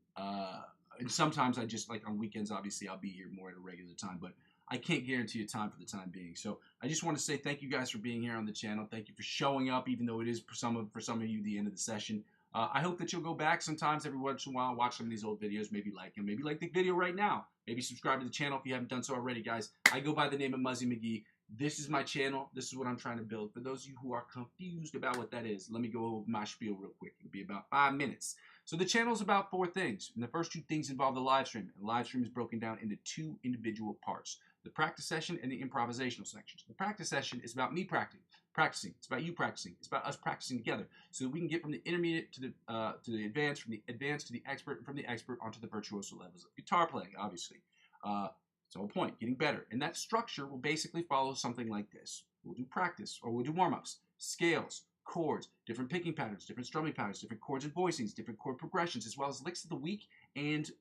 sometimes I just, like on weekends, obviously, I'll be here more at a regular time, but I can't guarantee a time for the time being. So I just want to say thank you guys for being here on the channel. Thank you for showing up, even though it is for some of you the end of the session. I hope that you'll go back sometimes every once in a while, watch some of these old videos, maybe like them, maybe like the video right now. Maybe subscribe to the channel if you haven't done so already, guys. I go by the name of Muzzy McGee. This is my channel. This is what I'm trying to build. For those of you who are confused about what that is, let me go over my spiel real quick. It'll be about 5 minutes. So the channel is about 4 things. And the first 2 things involve the live stream. And the live stream is broken down into 2 individual parts: the practice session and the improvisational sections. The practice session is about me practicing. It's about you practicing. It's about us practicing together, so that we can get from the intermediate to the advanced, from the advanced to the expert, and from the expert onto the virtuoso levels of guitar playing, obviously. It's the whole point, getting better. And that structure will basically follow something like this. We'll do practice, or we'll do warm-ups, scales, chords, different picking patterns, different strumming patterns, different chords and voicings, different chord progressions, as well as licks of the week, and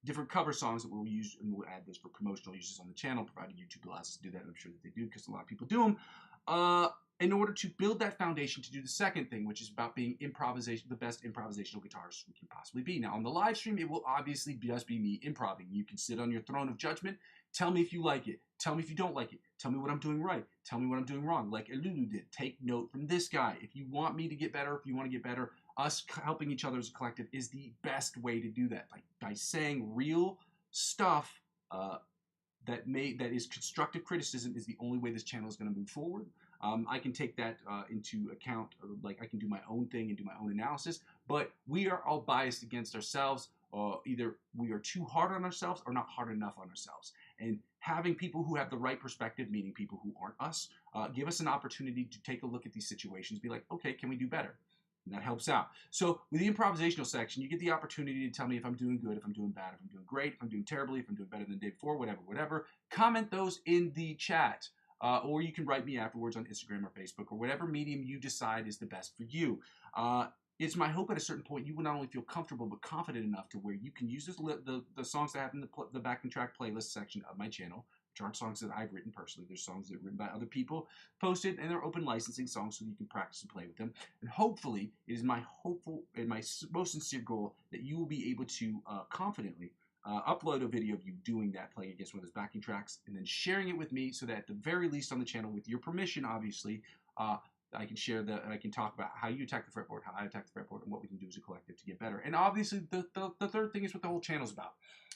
different cover songs that we'll use, and we'll add those for promotional uses on the channel, provided YouTube allows us to do that. I'm sure that they do, because a lot of people do them. In order to build that foundation to do the second thing, which is about being the best improvisational guitarist we can possibly be. Now, on the live stream, it will obviously just be me improving. You can sit on your throne of judgment. Tell me if you like it. Tell me if you don't like it. Tell me what I'm doing right. Tell me what I'm doing wrong, like Elulu did. Take note from this guy. If you want me to get better, if you want to get better, us helping each other as a collective is the best way to do that. By saying real stuff that is constructive criticism is the only way this channel is going to move forward. I can take that into account, like I can do my own thing and do my own analysis, but we are all biased against ourselves. Either we are too hard on ourselves or not hard enough on ourselves. And having people who have the right perspective, meaning people who aren't us, give us an opportunity to take a look at these situations, be like, okay, can we do better? And that helps out. So with the improvisational section, you get the opportunity to tell me if I'm doing good, if I'm doing bad, if I'm doing great, if I'm doing terribly, if I'm doing better than the day before, whatever. Comment those in the chat. Or you can write me afterwards on Instagram or Facebook or whatever medium you decide is the best for you. It's my hope at a certain point you will not only feel comfortable but confident enough to where you can use the songs that I have in the backing track playlist section of my channel, which aren't songs that I've written personally. There's songs that are written by other people, posted, and they're open licensing songs so you can practice and play with them. And hopefully, it is my hopeful and my most sincere goal that you will be able to confidently upload a video of you doing that, playing against one of those backing tracks, and then sharing it with me, so that at the very least on the channel, with your permission, obviously, I can share I can talk about how you attack the fretboard, how I attack the fretboard, and what we can do as a collective to get better. And obviously, the third thing is what the whole channel is about.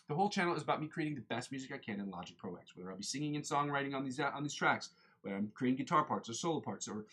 The whole channel is about me creating the best music I can in Logic Pro X, whether I'll be singing and songwriting on these tracks, whether I'm creating guitar parts or solo parts or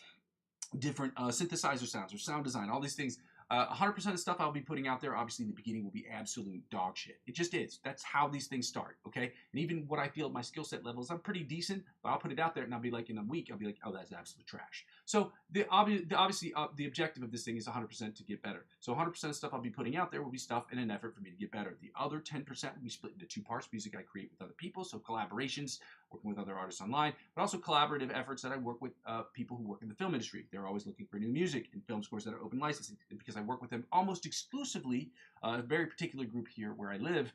different synthesizer sounds or sound design, all these things. 100% of the stuff I'll be putting out there, obviously in the beginning, will be absolute dog shit. It just is. That's how these things start, okay? And even what I feel at my skill set levels, I'm pretty decent, but I'll put it out there and I'll be like, in a week, I'll be like, oh, that's absolute trash. So obviously, the objective of this thing is 100% to get better. So 100% of stuff I'll be putting out there will be stuff in an effort for me to get better. The other 10% will be split into 2 parts: music I create with other people, so collaborations, working with other artists online, but also collaborative efforts that I work with people who work in the film industry. They're always looking for new music and film scores that are open licensing. And because I work with them almost exclusively, a very particular group here where I live,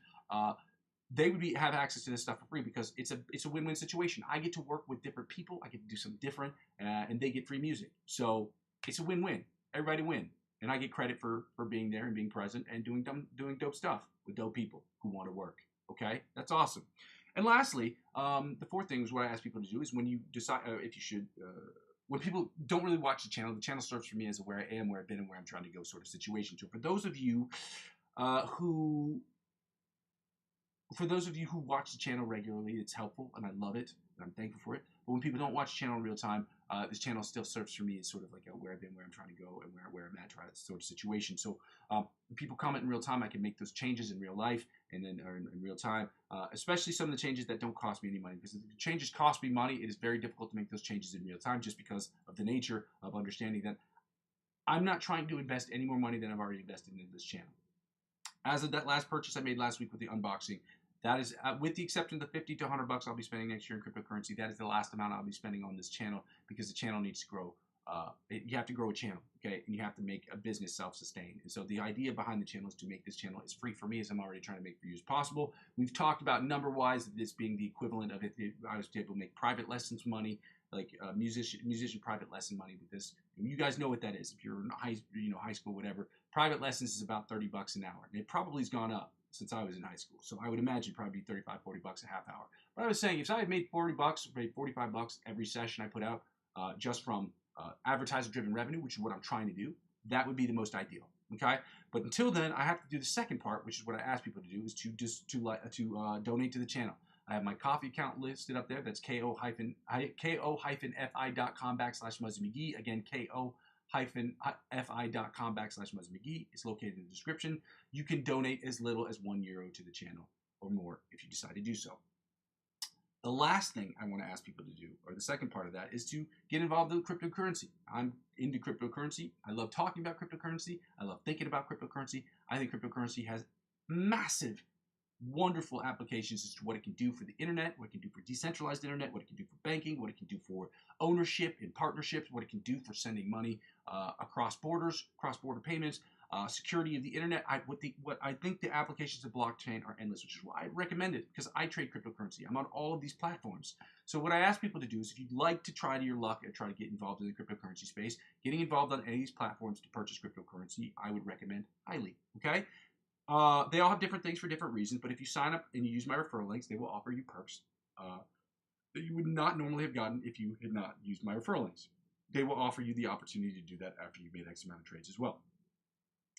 they would have access to this stuff for free, because it's a win-win situation. I get to work with different people, I get to do something different, and they get free music. So it's a win-win. Everybody win. And I get credit for being there and being present and doing dope stuff with dope people who want to work. Okay? That's awesome. And lastly, the fourth thing is what I ask people to do is when you decide if you should, when people don't really watch the channel serves for me as a where I am, where I've been, and where I'm trying to go sort of situation. So for those of you who watch the channel regularly, it's helpful and I love it and I'm thankful for it. But when people don't watch the channel in real time, this channel still serves for me as sort of like a where I've been, where I'm trying to go, and where I'm at, sort of situation. So when people comment in real time, I can make those changes in real life and then in real time, especially some of the changes that don't cost me any money. Because if the changes cost me money, it is very difficult to make those changes in real time, just because of the nature of understanding that I'm not trying to invest any more money than I've already invested in this channel. As of that last purchase I made last week with the unboxing, that is, with the exception of the $50 to $100 I'll be spending next year in cryptocurrency, that is the last amount I'll be spending on this channel, because the channel needs to grow. You have to grow a channel, okay? And you have to make a business self-sustained. And so the idea behind the channel is to make this channel as free for me as I'm already trying to make for you as possible. We've talked about number-wise this being the equivalent of if I was able to make private lessons money, like musician private lesson money with this. And you guys know what that is. If you're in high school, whatever, private lessons is about $30 an hour. And it probably has gone up since I was in high school. So I would imagine probably $35, $40 a half hour. But I was saying, if I had made $40 or paid $45 every session I put out, just from advertiser-driven revenue, which is what I'm trying to do, that would be the most ideal. Okay, but until then, I have to do the second part, which is what I ask people to do, is to donate to the channel. I have my coffee account listed up there. That's ko-fi.com/Muzzy McGee. Again, ko-fi.com/Muzzy McGee. It's located in the description. You can donate as little as €1 to the channel or more if you decide to do so. The last thing I want to ask people to do, or the second part of that, is to get involved in cryptocurrency. I'm into cryptocurrency. I love talking about cryptocurrency. I love thinking about cryptocurrency. I think cryptocurrency has massive, wonderful applications as to what it can do for the internet, what it can do for decentralized internet, what it can do for banking, what it can do for ownership and partnerships, what it can do for sending money across borders, cross-border payments, security of the internet. What I think the applications of blockchain are endless, which is why I recommend it, because I trade cryptocurrency. I'm on all of these platforms. So what I ask people to do is, if you'd like to try your luck and try to get involved in the cryptocurrency space, getting involved on any of these platforms to purchase cryptocurrency, I would recommend highly. Okay? They all have different things for different reasons, but if you sign up and you use my referral links, they will offer you perks that you would not normally have gotten if you had not used my referral links. They will offer you the opportunity to do that after you've made X amount of trades as well.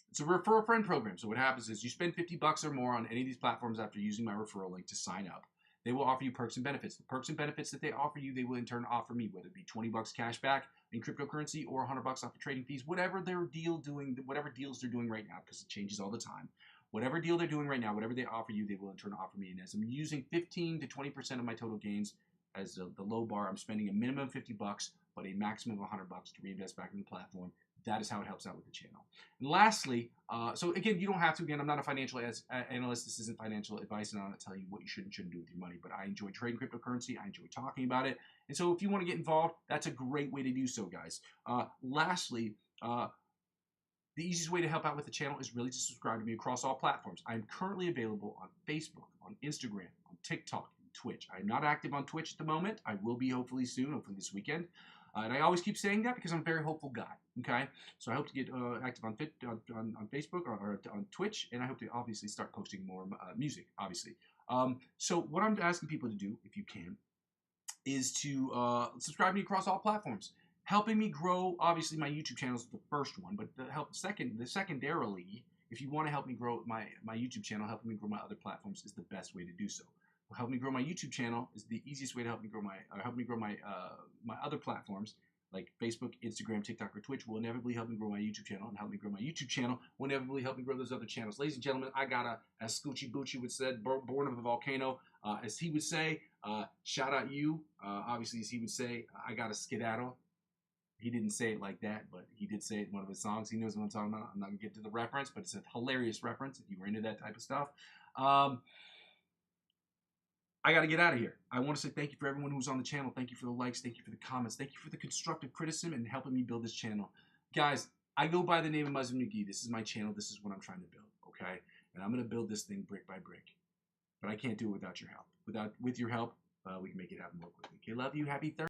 It's a refer a friend program. So what happens is you spend $50 or more on any of these platforms after using my referral link to sign up. They will offer you perks and benefits. The perks and benefits that they offer you, they will in turn offer me, whether it be $20 cash back in cryptocurrency or $100 off of trading fees, whatever their deal doing, whatever deals they're doing right now, because it changes all the time. Whatever deal they're doing right now, whatever they offer you, they will in turn offer me. And as I'm using 15 to 20% of my total gains as the low bar, I'm spending a minimum of $50, but a maximum of $100 to reinvest back in the platform. That is how it helps out with the channel. And lastly, so again, you don't have to. Again, I'm not a financial analyst. This isn't financial advice, and I'm not telling you what you should and shouldn't do with your money. But I enjoy trading cryptocurrency. I enjoy talking about it. And so if you want to get involved, that's a great way to do so, guys. Lastly, the easiest way to help out with the channel is really to subscribe to me across all platforms. I'm currently available on Facebook, on Instagram, on TikTok, and Twitch. I'm not active on Twitch at the moment. I will be hopefully soon, hopefully this weekend. And I always keep saying that because I'm a very hopeful guy. Okay, so I hope to get active on Facebook or on Twitch, and I hope to obviously start posting more music. Obviously, so what I'm asking people to do, if you can, is to subscribe to me across all platforms, helping me grow. Obviously, my YouTube channel is the first one, but secondarily, if you want to help me grow my YouTube channel, helping me grow my other platforms is the best way to do so. Help me grow my YouTube channel is the easiest way to help me grow my other platforms like Facebook, Instagram, TikTok, or Twitch will inevitably help me grow my YouTube channel, and help me grow my YouTube channel will inevitably help me grow those other channels. Ladies and gentlemen, I got as Scoochie Boochie would said, born of a volcano, as he would say, shout out you. Obviously, as he would say, I got a skedaddle. He didn't say it like that, but he did say it in one of his songs. He knows what I'm talking about. I'm not going to get to the reference, but it's a hilarious reference if you were into that type of stuff. I got to get out of here. I want to say thank you for everyone who's on the channel. Thank you for the likes. Thank you for the comments. Thank you for the constructive criticism and helping me build this channel. Guys, I go by the name of Muzzy McGee. This is my channel. This is what I'm trying to build, okay? And I'm going to build this thing brick by brick. But I can't do it without your help. With your help, we can make it happen more quickly. Okay, love you. Happy Thursday.